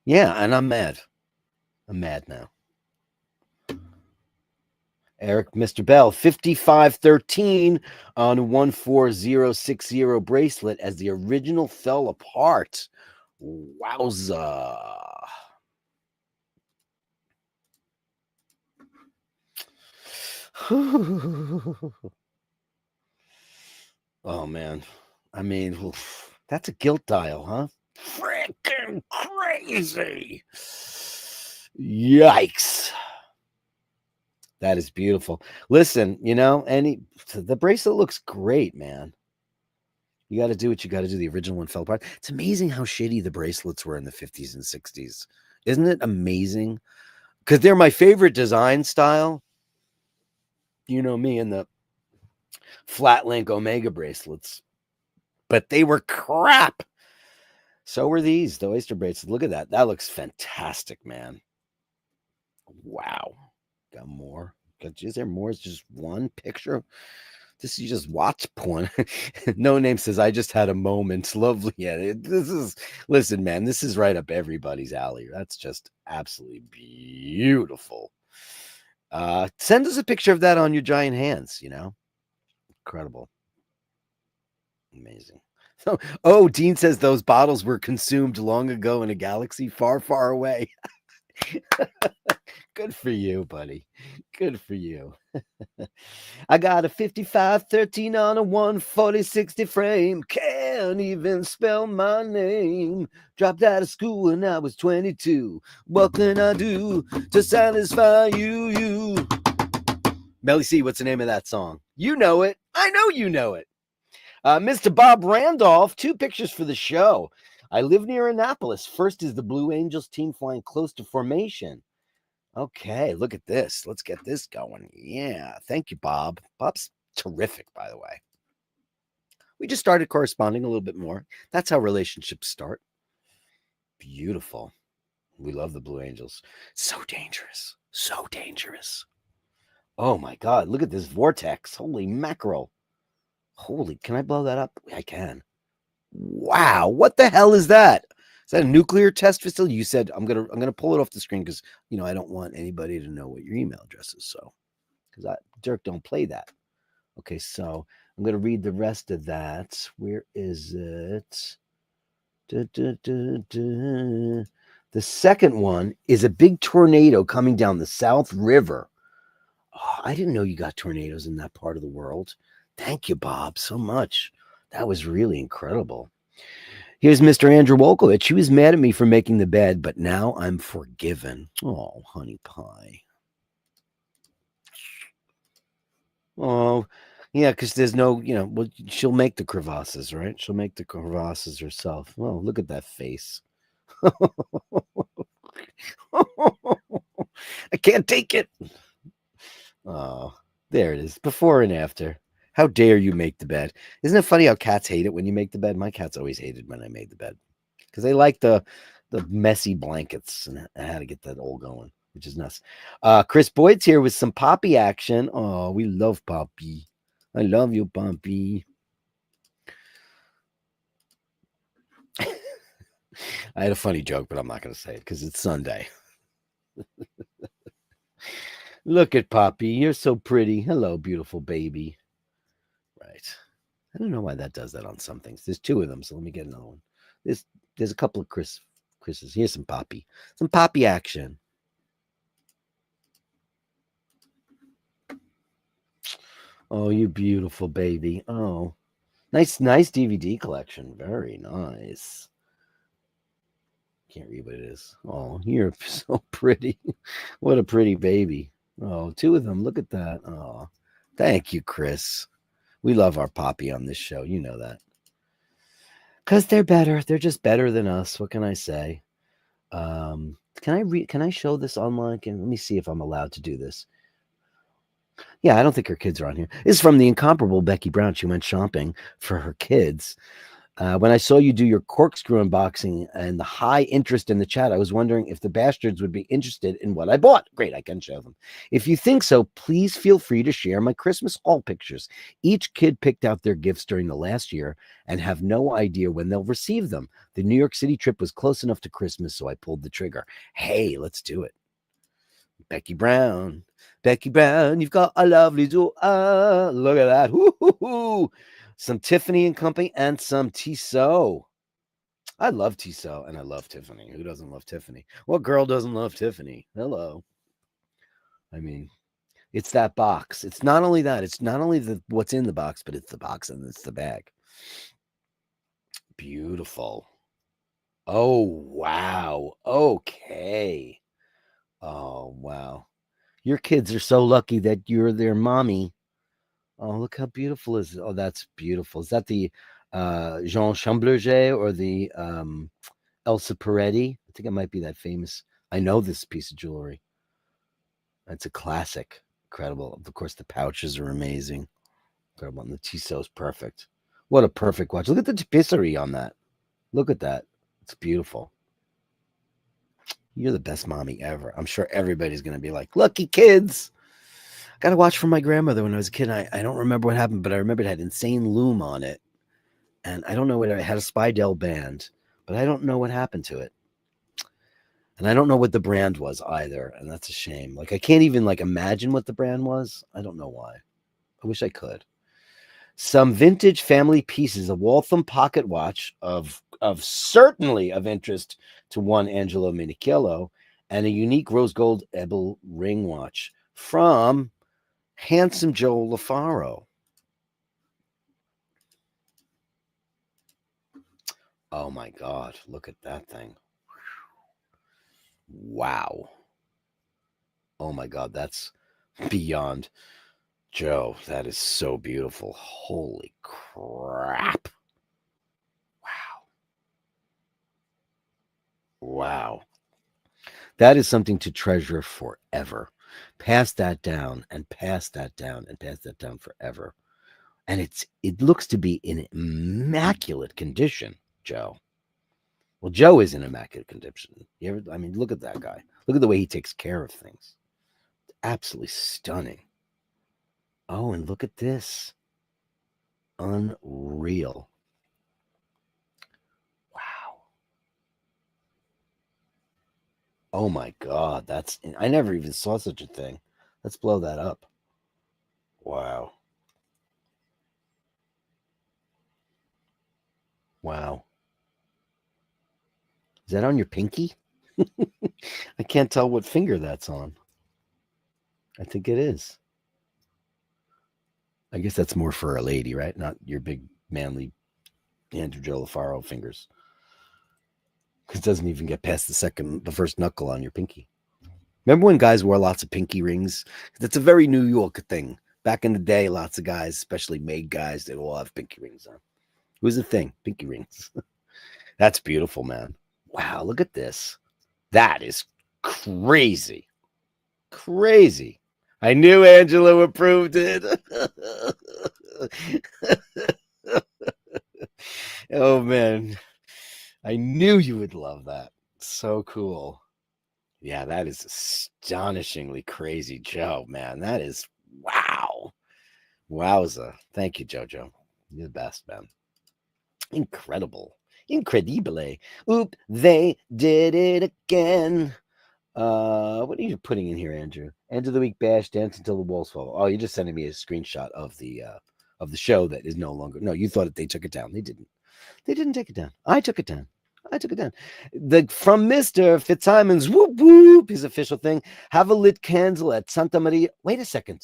Yeah, and I'm mad. I'm mad now. Eric, Mr. Bell, 5513 on 14060 bracelet as the original fell apart. Wowza. Oh, man. I mean, that's a guilt dial, huh? Freaking crazy. Yikes. That is beautiful. Listen, you know, the bracelet looks great, man. You got to do what you got to do. The original one fell apart. It's amazing how shitty the bracelets were in the 50s and 60s. Isn't it amazing? Because they're my favorite design style. You know me and the flat link Omega bracelets. But they were crap. So were these, the oyster bracelets. Look at that. That looks fantastic, man. Wow. Got more. Is there more? It's just one picture. This you just watch porn. No Name says, I just had a moment. Lovely. Yeah, listen, man, this is right up everybody's alley. That's just absolutely beautiful. Send us a picture of that on your giant hands, you know. Incredible. Amazing. Oh, Dean says those bottles were consumed long ago in a galaxy far, far away. Good for you, buddy. Good for you. I got a 5513 on a 14060 frame. Can't even spell my name. Dropped out of school when I was 22. What can I do to satisfy you? Melly C, what's the name of that song? You know it. I know you know it. Mr. Bob Randolph, 2 pictures for the show. I live near Annapolis. First is the Blue Angels team flying close to formation. Okay, look at this. Let's get this going. Yeah, thank you, Bob. Bob's terrific, by the way. We just started corresponding a little bit more. That's how relationships start. Beautiful. We love the Blue Angels. So dangerous. So dangerous. Oh, my God. Look at this vortex. Holy mackerel. Holy, can I blow that up? I can. Wow, what the hell is that? Is that a nuclear test facility? You said I'm gonna pull it off the screen because you know I don't want anybody to know what your email address is. So, because Dirk don't play that. Okay, so I'm gonna read the rest of that. Where is it? The second one is a big tornado coming down the South River. Oh, I didn't know you got tornadoes in that part of the world. Thank you, Bob, so much. That was really incredible. Here's Mr. Andrew Wolkowicz. He was mad at me for making the bed, but now I'm forgiven. Oh, honey pie. Oh, yeah, because there's no, well, she'll make the crevasses, right? She'll make the crevasses herself. Oh, look at that face. I can't take it. Oh, there it is. Before and after. How dare you make the bed? Isn't it funny how cats hate it when you make the bed? My cats always hated when I made the bed because they like the messy blankets, and I had to get that all going, which is nice. Chris Boyd's here with some Poppy action. Oh, we love Poppy. I love you, Poppy. I had a funny joke, but I'm not going to say it because it's Sunday. Look at Poppy. You're so pretty. Hello, beautiful baby. Right. I don't know why that does that on some things. There's two of them, so let me get another one. There's a couple of Chris's. Here's some Poppy. Some Poppy action. Oh, you beautiful baby. Oh. Nice DVD collection. Very nice. Can't read what it is. Oh, you're so pretty. What a pretty baby. Oh, two of them. Look at that. Oh, thank you, Chris. We love our Poppy on this show. You know that. Because they're better. They're just better than us. What can I say? Can I show this online? Let me see if I'm allowed to do this. Yeah, I don't think her kids are on here. This is from the incomparable Becky Brown. She went shopping for her kids. When I saw you do your corkscrew unboxing and the high interest in the chat, I was wondering if the Bastards would be interested in what I bought. Great, I can show them. If you think so, please feel free to share my Christmas haul pictures. Each kid picked out their gifts during the last year and have no idea when they'll receive them. The New York City trip was close enough to Christmas, so I pulled the trigger. Hey, let's do it. Becky Brown. Becky Brown, you've got a lovely do. Look at that. Woo-hoo-hoo. Some Tiffany and Company and some Tissot. I love Tissot and I love Tiffany. Who doesn't love Tiffany? What girl doesn't love Tiffany? Hello. I mean, it's that box. It's not only that. It's not only what's in the box, but it's the box and it's the bag. Beautiful. Oh, wow. Okay. Oh, wow. Your kids are so lucky that you're their mommy. Oh, look how beautiful is it. Oh, that's beautiful. Is that the Jean Chamberger or the Elsa Peretti? I think it might be that famous. I know this piece of jewelry. It's a classic. Incredible. Of course, the pouches are amazing. Incredible. And the Tissot is perfect. What a perfect watch. Look at the tapisserie on that. Look at that. It's beautiful. You're the best mommy ever. I'm sure everybody's going to be like, lucky kids. Got to watch for my grandmother when I was a kid. I don't remember what happened, but I remember it had insane loom on it. And I don't know what it had a Spidell band, but I don't know what happened to it. And I don't know what the brand was either. And that's a shame. Like I can't even imagine what the brand was. I don't know why. I wish I could. Some vintage family pieces, a Waltham pocket watch of certainly of interest to one Angelo Minichello, and a unique rose gold Ebel ring watch from handsome Joe LaFaro. Oh my God, look at that thing. Wow. Oh my God, that's beyond. Joe, that is so beautiful. Holy crap. Wow. That is something to treasure forever. Pass that down and pass that down and pass that down forever. And it looks to be in immaculate condition, Joe. Well, Joe is in immaculate condition. Look at that guy. Look at the way he takes care of things. Absolutely stunning. Oh, and look at this. Unreal. Wow. Oh my God. I never even saw such a thing. Let's blow that up. Wow. Wow. Is that on your pinky? I can't tell what finger that's on. I think it is. I guess that's more for a lady, right? Not your big, manly Andrew Joe LaFaro fingers. Because it doesn't even get past the first knuckle on your pinky. Remember when guys wore lots of pinky rings? That's a very New York thing. Back in the day, lots of guys, especially made guys, they all have pinky rings on. It was a thing, pinky rings. That's beautiful, man. Wow, look at this. That is crazy. Crazy. I knew Angelo approved it. Oh, man. I knew you would love that. So cool. Yeah, that is astonishingly crazy, Joe, man. That is wow. Wowza. Thank you, Jojo. You're the best, man. Incredible. Incredibile. Oop, they did it again. What are you putting in here, Andrew? End of the week bash, dance until the walls fall. Oh, you're just sending me a screenshot of the show that is no longer. No, you thought they took it down. They didn't. They didn't take it down. I took it down. I took it down. The from Mr. Fitzsimon's whoop whoop, his official thing. Have a lit candle at Santa Maria. Wait a second.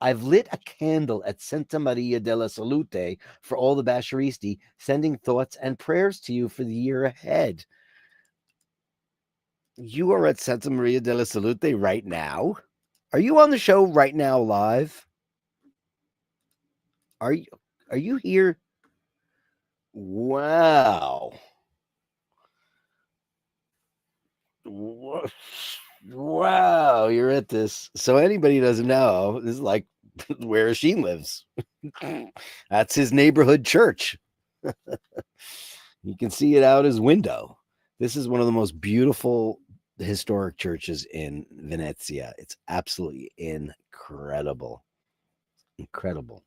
I've lit a candle at Santa Maria della Salute for all the Basharisti, sending thoughts and prayers to you for the year ahead. You are at Santa Maria della Salute right now? Are you on the show right now live? Are you here? Wow. Wow, you're at this. So anybody who doesn't know, this is like where Sheen lives. That's his neighborhood church. You can see it out his window. This is one of the most beautiful historic churches in Venezia. It's absolutely incredible. Incredible.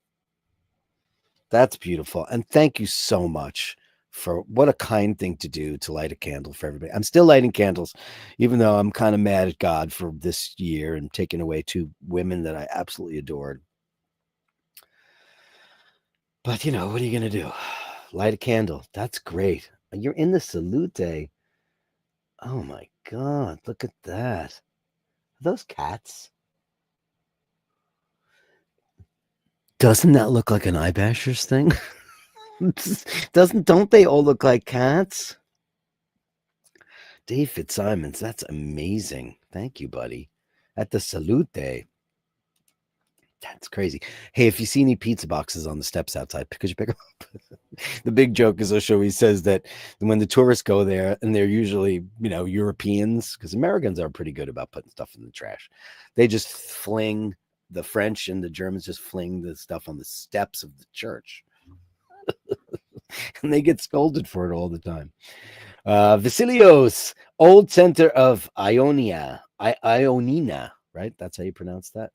That's beautiful. And thank you so much for what a kind thing to do to light a candle for everybody. I'm still lighting candles, even though I'm kind of mad at God for this year and taking away 2 women that I absolutely adored. But, what are you going to do? Light a candle. That's great. You're in the Salute. Oh, my God. Look at that. Are those cats? Doesn't that look like an iBashers thing? Don't they all look like cats? Dave Fitzsimons, that's amazing. Thank you, buddy. At the Salute. That's crazy. Hey, if you see any pizza boxes on the steps outside, could you pick them up? The big joke is Osho, he says that when the tourists go there, and they're usually, Europeans, because Americans are pretty good about putting stuff in the trash. They just fling, the French and the Germans just fling the stuff on the steps of the church. And they get scolded for it all the time. Vasilios, old center of Ionina, right? That's how you pronounce that.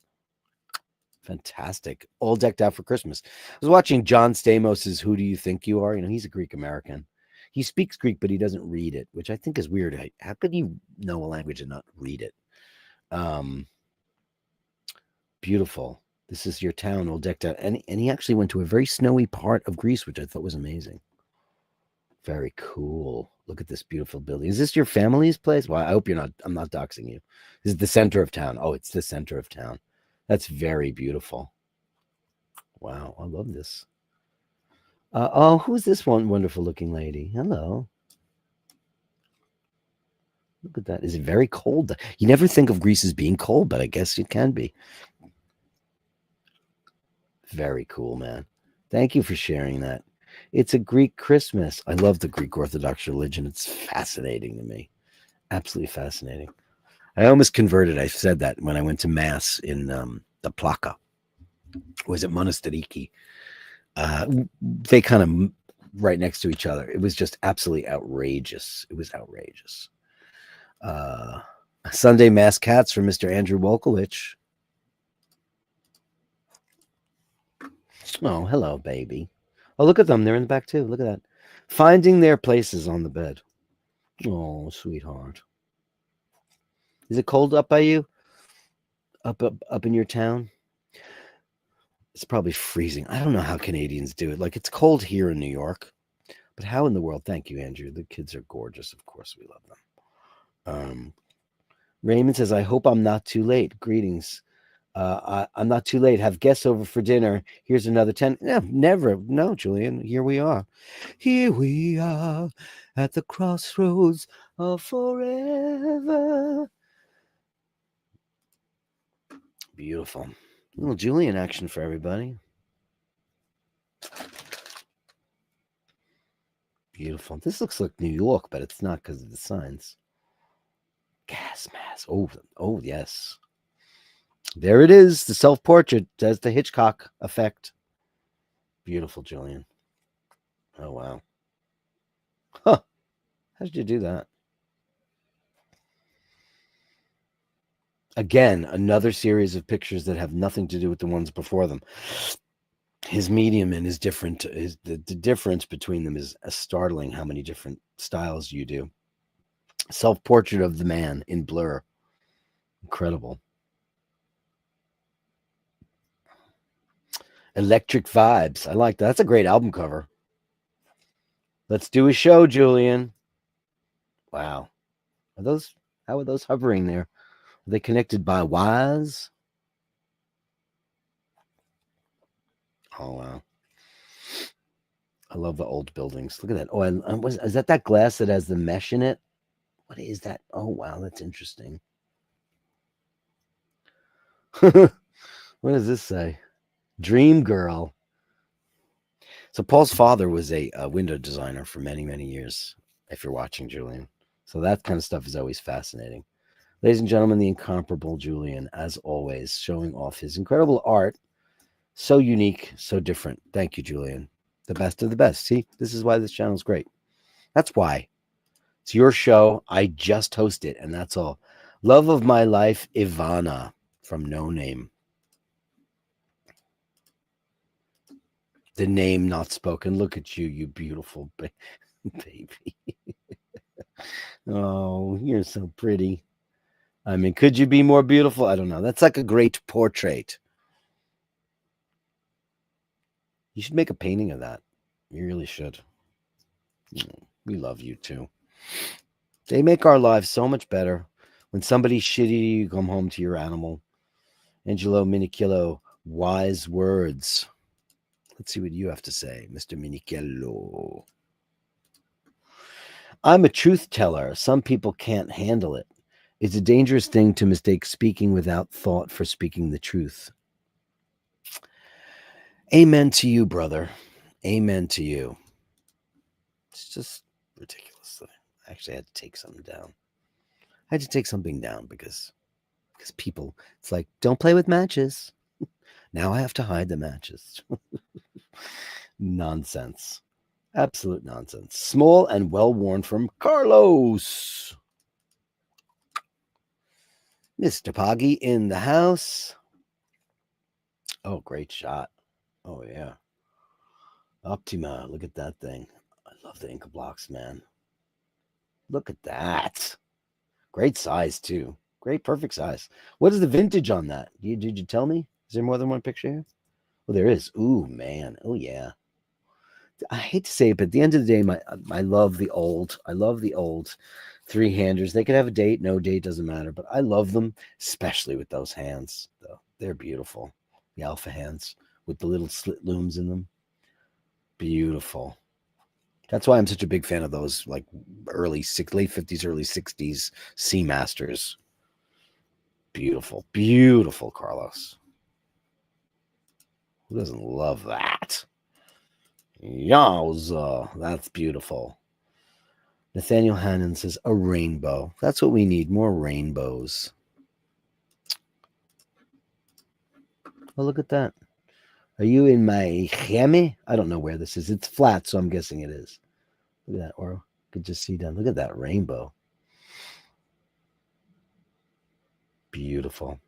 Fantastic. All decked out for Christmas. I was watching John Stamos's Who Do You Think You Are? He's a Greek American. He speaks Greek, but he doesn't read it, which I think is weird. How could you know a language and not read it? Beautiful. This is your town all decked out. And he actually went to a very snowy part of Greece, which I thought was amazing. Very cool. Look at this beautiful building. Is this your family's place? Well, I hope I'm not doxing you. This is the center of town. Oh, it's the center of town. That's very beautiful. Wow, I love this. Who's this one wonderful looking lady? Hello. Look at that. Is it very cold? You never think of Greece as being cold, but I guess it can be. Very cool, man. Thank you for sharing that. It's a Greek Christmas. I love the Greek Orthodox religion. It's fascinating to me. Absolutely fascinating. I almost converted. I said that when I went to Mass in the Plaka. Was it Monastiriki? They kind of right next to each other. It was just absolutely outrageous. It was outrageous. Sunday Mass cats from Mr. Andrew Wolkowicz. Oh, hello, baby. Oh, look at them. They're in the back, too. Look at that. Finding their places on the bed. Oh, sweetheart. Is it cold up by you? Up in your town? It's probably freezing. I don't know how Canadians do it. Like, it's cold here in New York. But how in the world? Thank you, Andrew. The kids are gorgeous. Of course, we love them. Raymond says, I hope I'm not too late. Greetings. I'm not too late. Have guests over for dinner. Here's another 10. No, never. No, Julian. Here we are. Here we are at the crossroads of forever. Beautiful. A little Julian action for everybody. Beautiful. This looks like New York, but it's not because of the signs. Gas mask. Oh, yes. There it is. The self-portrait does the Hitchcock effect. Beautiful, Julian. Oh, wow. Huh. How did you do that? Again, another series of pictures that have nothing to do with the ones before them. His medium and his different, the difference between them is startling how many different styles you do. Self-portrait of the man in blur. Incredible. Electric Vibes. I like that. That's a great album cover. Let's do a show, Julian. Wow. How are those hovering there? Are they connected by wires? Oh, wow. I love the old buildings. Look at that. Oh, is that glass that has the mesh in it? What is that? Oh, wow. That's interesting. What does this say? Dream Girl. So Paul's father was a window designer for many, many years, if you're watching, Julian. So that kind of stuff is always fascinating. Ladies and gentlemen, the incomparable Julian, as always, showing off his incredible art. So unique, so different. Thank you, Julian. The best of the best. See, this is why this channel is great. That's why. It's your show. I just host it, and that's all. Love of my life, Ivana from No Name. The name not spoken. Look at you, you beautiful baby. Oh, you're so pretty. I mean, could you be more beautiful? I don't know. That's like a great portrait. You should make a painting of that. You really should. We love you too. They make our lives so much better. When somebody's shitty, you come home to your animal. Angelo Minichello, wise words. Let's see what you have to say, Mr. Minichello. I'm a truth teller. Some people can't handle it. It's a dangerous thing to mistake speaking without thought for speaking the truth. Amen to you, brother. Amen to you. It's just ridiculous. I actually had to take something down. I had to take something down because people, it's like, don't play with matches. Now I have to hide the matches. Nonsense. Absolute nonsense. Small and well-worn from Carlos. Mr. Poggy in the house. Oh, great shot. Oh, yeah. Optima. Look at that thing. I love the Inca blocks, man. Look at that. Great size, too. Great, perfect size. What is the vintage on that? Did you tell me? Is there more than one picture here? Well, there is. Ooh, man. Oh, yeah. I hate to say it, but at the end of the day, I love the old. I love the old three-handers. They could have a date, no date, doesn't matter. But I love them, especially with those hands, though. They're beautiful. The alpha hands with the little slit looms in them. Beautiful. That's why I'm such a big fan of those, like late 50s, early 60s Seamasters. Beautiful, beautiful, Carlos. Who doesn't love that? Yowza, that's beautiful. Nathaniel Hannon says, a rainbow. That's what we need, more rainbows. Oh, look at that. Are you in Miami? I don't know where this is. It's flat, so I'm guessing it is. Look at that. Or you could just see down. Look at that rainbow. Beautiful.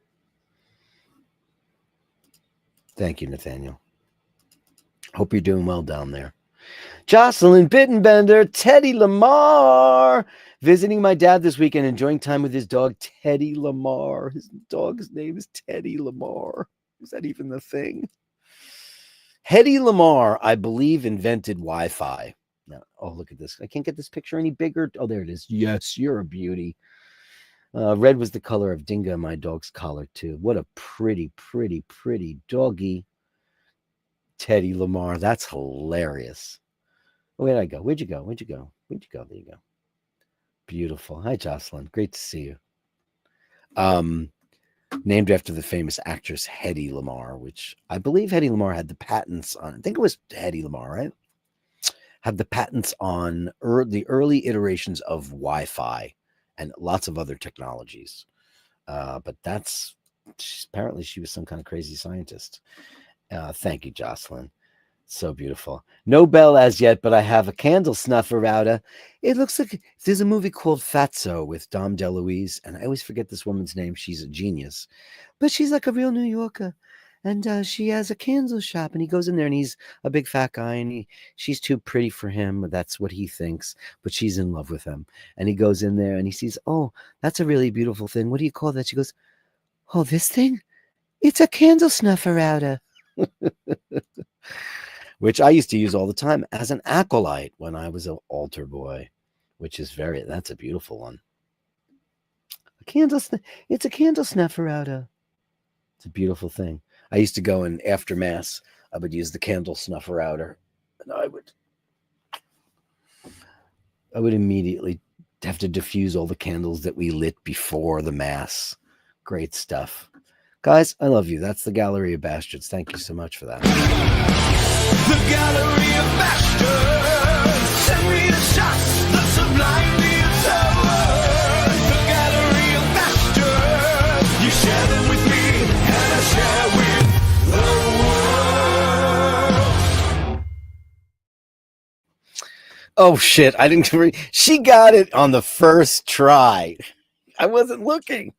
Thank you, Nathaniel. Hope you're doing well down there. Jocelyn Bittenbender, Teddy Lamar, visiting my dad this weekend, enjoying time with his dog, Teddy Lamar. His dog's name is Teddy Lamar. Is that even the thing? Teddy Lamar, I believe, invented Wi-Fi. Now, oh, look at this. I can't get this picture any bigger. Oh, there it is. Yes, you're a beauty. Red was the color of Dinga, my dog's collar, too. What a pretty, pretty, pretty doggy. Teddy Lamar. That's hilarious. Where'd I go? Where'd you go? Where'd you go? Where'd you go? There you go. Beautiful. Hi, Jocelyn. Great to see you. Named after the famous actress Hedy Lamarr, which I believe Hedy Lamarr had the patents on. I think it was Hedy Lamarr, right? Had the patents on the early iterations of Wi-Fi and lots of other technologies. But apparently she was some kind of crazy scientist. Thank you, Jocelyn. So beautiful. No bell as yet, but I have a candle snuffer out. It looks like there's a movie called Fatso with Dom DeLuise, and I always forget this woman's name. She's a genius, but she's like a real New Yorker. and she has a candle shop, and he goes in there, and he's a big fat guy, and she's too pretty for him. That's what he thinks, but she's in love with him. And he goes in there, and he sees, oh, that's a really beautiful thing. What do you call that? She goes, oh, this thing? It's a candle snuffer outer. Which I used to use all the time as an acolyte when I was an altar boy, which is that's a beautiful one. It's a candle snuffer outer. It's a beautiful thing. I used to go in after mass. I would use the candle snuffer outer, and I would immediately have to diffuse all the candles that we lit before the mass. Great stuff. Guys, I love you. That's the Gallery of Bastards. Thank you so much for that. The Gallery of Bashtards. Send me the shots, the sublime views of words. The Gallery of Bashtards. You share them with me, and I share with the world. Oh shit! I didn't. She got it on the first try. I wasn't looking.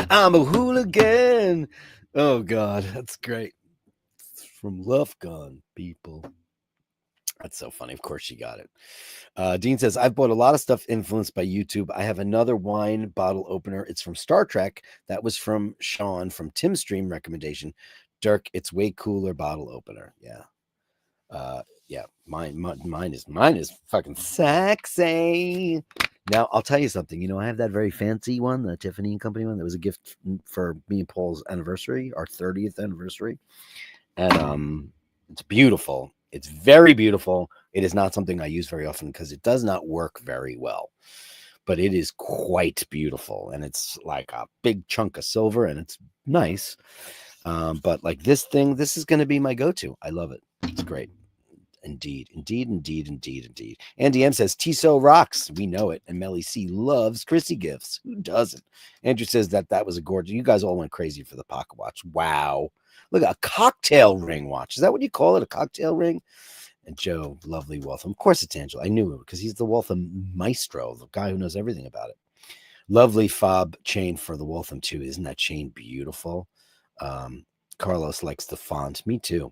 I'm a hooligan. Oh God, that's great. It's from Love Gun, people. That's so funny. Of course she got it. Dean says, I've bought a lot of stuff influenced by YouTube. I have another wine bottle opener. It's from Star Trek. That was from Sean from Tim's stream recommendation. Dirk, it's way cooler bottle opener. Yeah. Yeah, mine is fucking sexy. Now I'll tell you something. You know, I have that very fancy one, the Tiffany and Company one. That was a gift for me and Paul's anniversary, our 30th anniversary, and it's beautiful. It's very beautiful. It is not something I use very often because it does not work very well, but it is quite beautiful, and it's like a big chunk of silver, and it's nice. But like this thing, this is going to be my go-to. I love it. It's great. Indeed. Andy M says, Tiso rocks. We know it. And Melly C loves Chrissy gifts. Who doesn't? Andrew says that was a gorgeous. You guys all went crazy for the pocket watch. Wow. Look, a cocktail ring watch. Is that what you call it? A cocktail ring? And Joe, lovely Waltham. Of course it's Angela. I knew it because he's the Waltham maestro, the guy who knows everything about it. Lovely fob chain for the Waltham too. Isn't that chain beautiful? Carlos likes the font. Me too.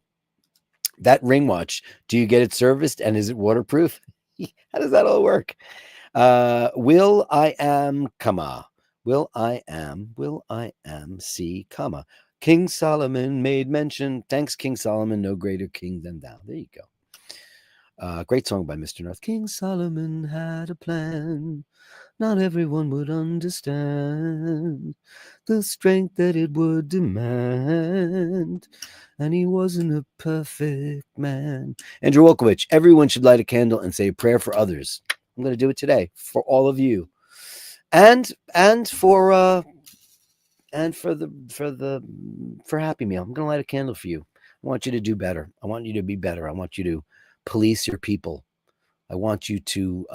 That ring watch, do you get it serviced and is it waterproof? How does that all work? Will I am, see, King Solomon made mention. Thanks, King Solomon, no greater king than thou. There you go. Great song by Mr. North. King Solomon had a plan. Not everyone would understand the strength that it would demand. And he wasn't a perfect man. Andrew Wolkowicz, everyone should light a candle and say a prayer for others. I'm going to do it today for all of you. And for Happy Meal. I'm going to light a candle for you. I want you to do better. I want you to be better. I want you to police your people. I want you to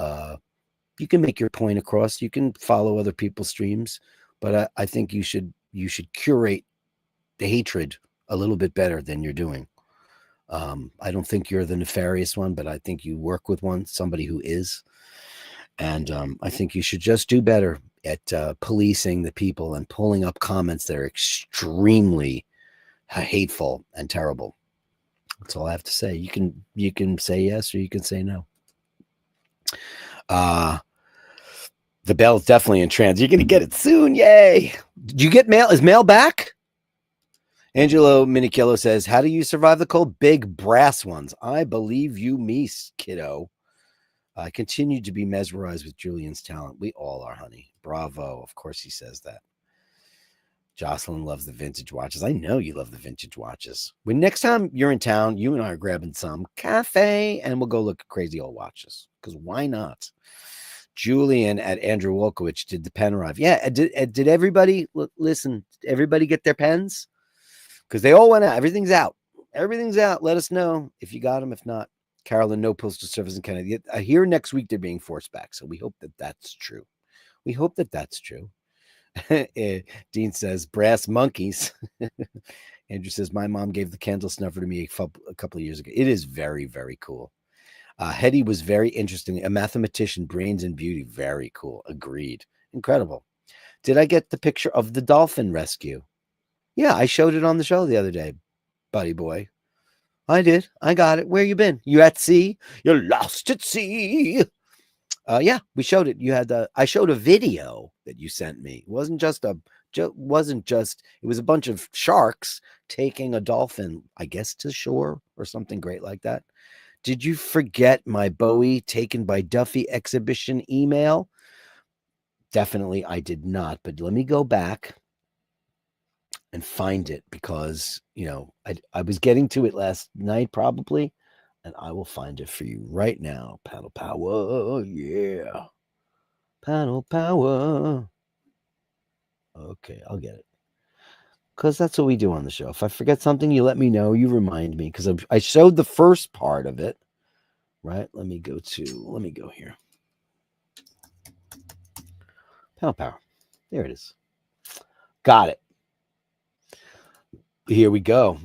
you can make your point across. You can follow other people's streams, but I think you should curate the hatred a little bit better than you're doing. I don't think you're the nefarious one, but I think you work with somebody who is. And I think you should just do better at policing the people and pulling up comments that are extremely hateful and terrible. That's all I have to say. You can say yes or you can say no. The bell's definitely in trans. You're going to get it soon. Yay. Did you get mail? Is mail back? Angelo Minikillo says, how do you survive the cold? Big brass ones. I believe you, me, kiddo. I continue to be mesmerized with Julian's talent. We all are, honey. Bravo. Of course he says that. Jocelyn loves the vintage watches. I know you love the vintage watches. When next time you're in town, you and I are grabbing some cafe and we'll go look at crazy old watches. Because why not? Julian at Andrew Wolkowicz did the pen arrive. Yeah, did everybody listen? Did everybody get their pens? Because they all went out. Everything's out. Everything's out. Let us know if you got them. If not, Carolyn, no postal service in Canada. I hear next week they're being forced back. So we hope that that's true. We hope that that's true. Dean says, brass monkeys. Andrew says, my mom gave the candle snuffer to me a couple of years ago. It is very, very cool. Hetty was very interesting. A mathematician, brains and beauty. Very cool. Agreed. Incredible. Did I get the picture of the dolphin rescue? Yeah, I showed it on the show the other day, buddy boy. I did. I got it. Where you been? You at sea? You're lost at sea. Yeah, we showed it. You had I showed a video that you sent me. It wasn't just it was a bunch of sharks taking a dolphin, I guess, to shore or something great like that. Did you forget my Bowie taken by Duffy exhibition email? Definitely I did not, but let me go back and find it because, I was getting to it last night probably, and I will find it for you right now. Paddle power, yeah. Paddle power. Okay, I'll get it. Because that's what we do on the show. If I forget something, you let me know. You remind me because I showed the first part of it, right? Let me go here. Paddle power. There it is. Got it. Here we go.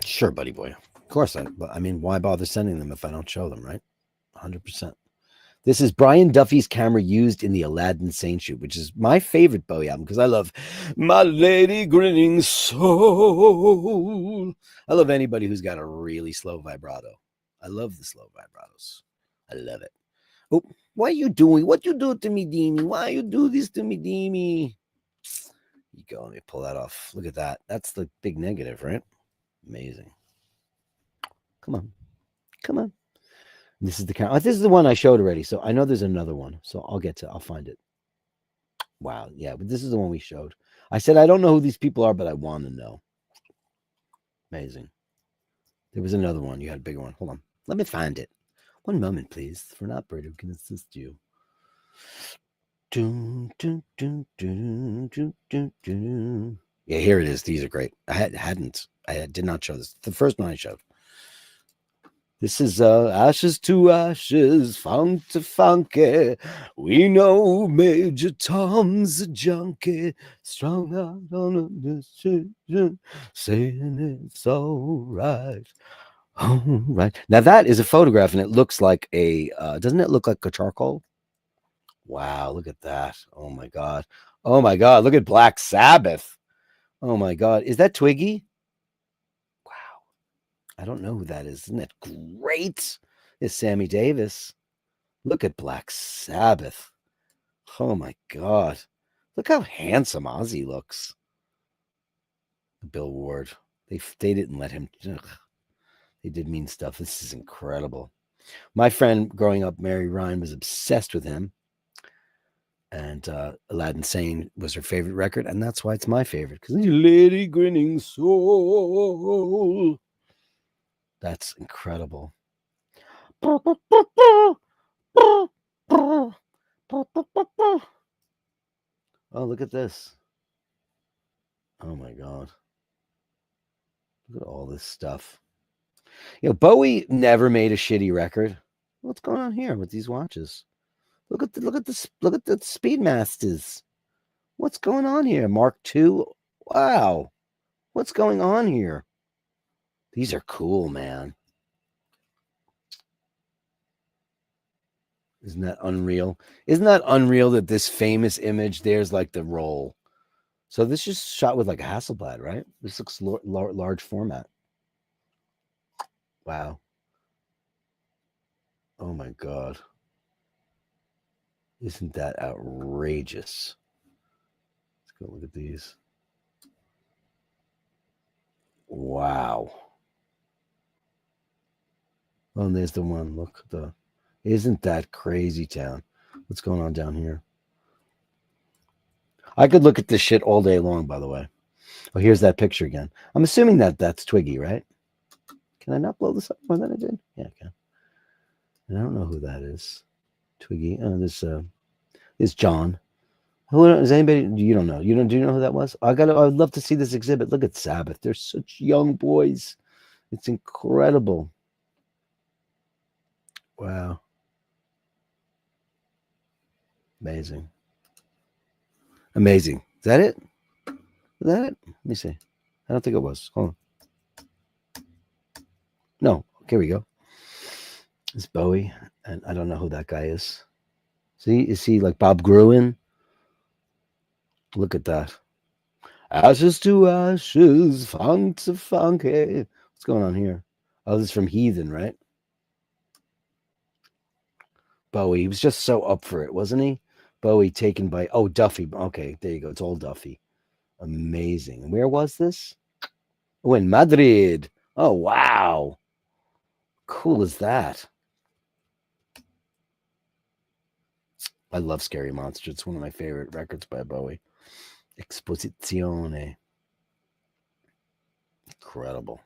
Sure, buddy boy. Of course. Why bother sending them if I don't show them, right? 100%. This is Brian Duffy's camera used in the Aladdin Saint shoot, which is my favorite Bowie album because I love My Lady Grinning Soul. I love anybody who's got a really slow vibrato. I love the slow vibratos. I love it. Oh, what are you doing? What you do to me, Deemy? Why you do this to me, Deemy? You go. Let me pull that off. Look at that. That's the big negative, right? Amazing. Come on. This is the camera. This is the one I showed already. So I know there's another one. So I'll find it. Wow. Yeah. But this is the one we showed. I said, I don't know who these people are, but I want to know. Amazing. There was another one. You had a bigger one. Hold on. Let me find it. One moment, please, for an operator who can assist you. Yeah, here it is. These are great. I did not show this. The first one I showed. This is ashes to ashes, funk to funky. We know Major Tom's a junkie, strung out on a decision, saying it's all right. All right. Now that is a photograph, and it looks like doesn't it look like a charcoal? Wow, look at that. Oh my God. Look at Black Sabbath. Oh my God. Is that Twiggy? I don't know who that is. Isn't that great? It's Sammy Davis. Look at Black Sabbath. Oh my God. Look how handsome Ozzy looks. Bill Ward. They didn't let him. Ugh. They did mean stuff. This is incredible. My friend growing up, Mary Ryan, was obsessed with him. And Aladdin Sane was her favorite record. And that's why it's my favorite. Because Lady Grinning Soul. That's incredible. Oh, look at this. Oh my God. Look at all this stuff. Bowie never made a shitty record. What's going on here with these watches? Look at the Speedmasters. What's going on here? Mark II. Wow. What's going on here? These are cool, man. Isn't that unreal? Isn't that unreal that this famous image, there's like the roll. So this is shot with like a Hasselblad, right? This looks large format. Wow. Oh my God. Isn't that outrageous? Let's go look at these. Wow. Oh, and there's the one. Look, isn't that crazy town? What's going on down here? I could look at this shit all day long, by the way. Oh, here's that picture again. I'm assuming that's Twiggy, right? Can I not blow this up more than I did? Yeah, I can. And I don't know who that is. Twiggy. Oh, this is John. Who is anybody? You don't know. Do you know who that was? I would love to see this exhibit. Look at Sabbath. They're such young boys. It's incredible. Wow. Amazing. Is that it? Let me see. I don't think it was. Hold on. No. Here we go. It's Bowie, and I don't know who that guy is. See, is he like Bob Gruen? Look at that. Ashes to ashes, funk to funky. What's going on here? Oh, this is from Heathen, right? Bowie. He was just so up for it, wasn't he? Bowie taken by Duffy. Okay, there you go. It's all Duffy. Amazing. Where was this? Oh, in Madrid. Oh, wow. Cool is that? I love Scary Monster. It's one of my favorite records by Bowie. Exposizione. Incredible.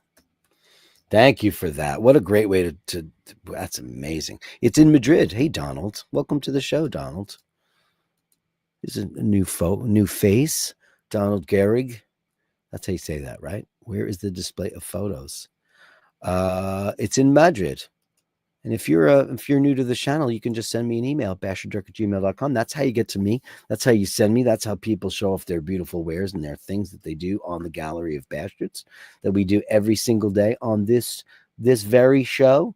Thank you for that. What a great way to that's amazing. It's in Madrid. Hey, Donald. Welcome to the show, Donald. This is a new face. Donald Gehrig. That's how you say that, right? Where is the display of photos? It's in Madrid. And if you're new to the channel, you can just send me an email, basherdirk@gmail.com. That's how you get to me. That's how you send me. That's how people show off their beautiful wares and their things that they do on the Gallery of Bastards that we do every single day on this very show.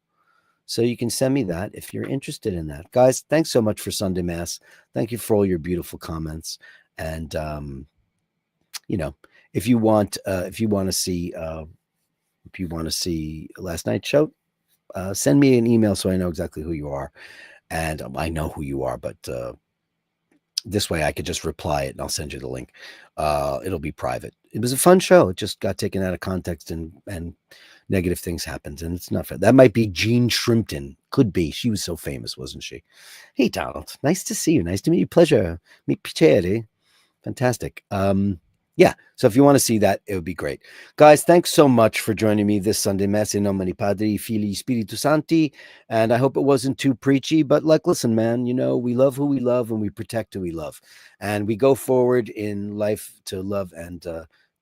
So you can send me that if you're interested in that. Guys, thanks so much for Sunday Mass. Thank you for all your beautiful comments. And if you want to see last night's show, send me an email so I know exactly who you are. And I know who you are, but this way I could just reply it and I'll send you the link. It'll be private. It was a fun show. It just got taken out of context and negative things happened, and it's not fair. That might be Jean Shrimpton. Could be. She was so famous, wasn't she? Hey, Donald. Nice to see you. Nice to meet you. Pleasure. Mi piacere. Fantastic. Yeah, so if you want to see that, it would be great. Guys, thanks so much for joining me this Sunday Mass in nomine Padri, Filii, Spiritus Sancti. And I hope it wasn't too preachy, but listen, man, we love who we love and we protect who we love. And we go forward in life to love and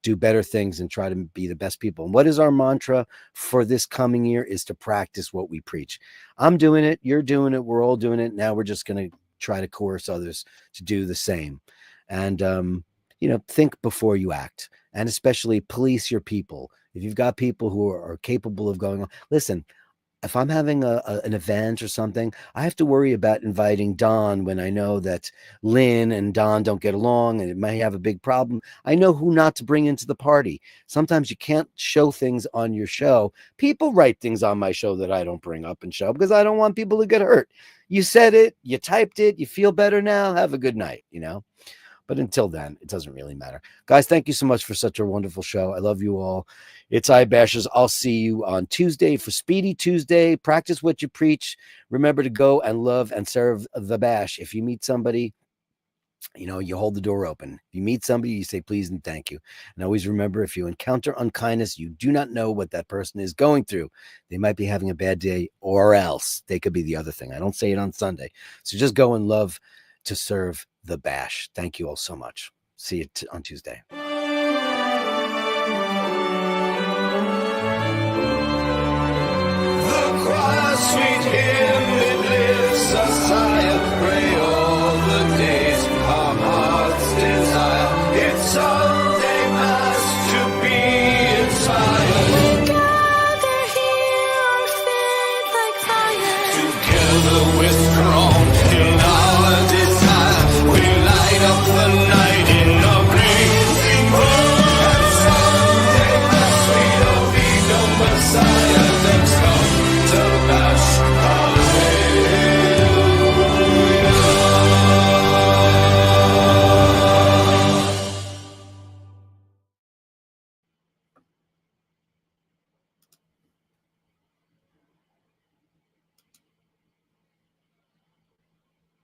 do better things and try to be the best people. And what is our mantra for this coming year is to practice what we preach. I'm doing it. You're doing it. We're all doing it. Now we're just going to try to coerce others to do the same. And, think before you act, and especially police your people. If you've got people who are capable of going on, listen, if I'm having an event or something, I have to worry about inviting Don when I know that Lynn and Don don't get along and it may have a big problem. I know who not to bring into the party. Sometimes you can't show things on your show. People write things on my show that I don't bring up and show because I don't want people to get hurt. You said it, you typed it, you feel better now, have a good night, But until then, it doesn't really matter. Guys, thank you so much for such a wonderful show. I love you all. It's iBashers. I'll see you on Tuesday for Speedy Tuesday. Practice what you preach. Remember to go and love and serve the bash. If you meet somebody, you hold the door open. If you meet somebody, you say please and thank you. And always remember, if you encounter unkindness, you do not know what that person is going through. They might be having a bad day, or else they could be the other thing. I don't say it on Sunday. So just go and love to serve the bash. Thank you all so much. See you on Tuesday. The choir sweet hymn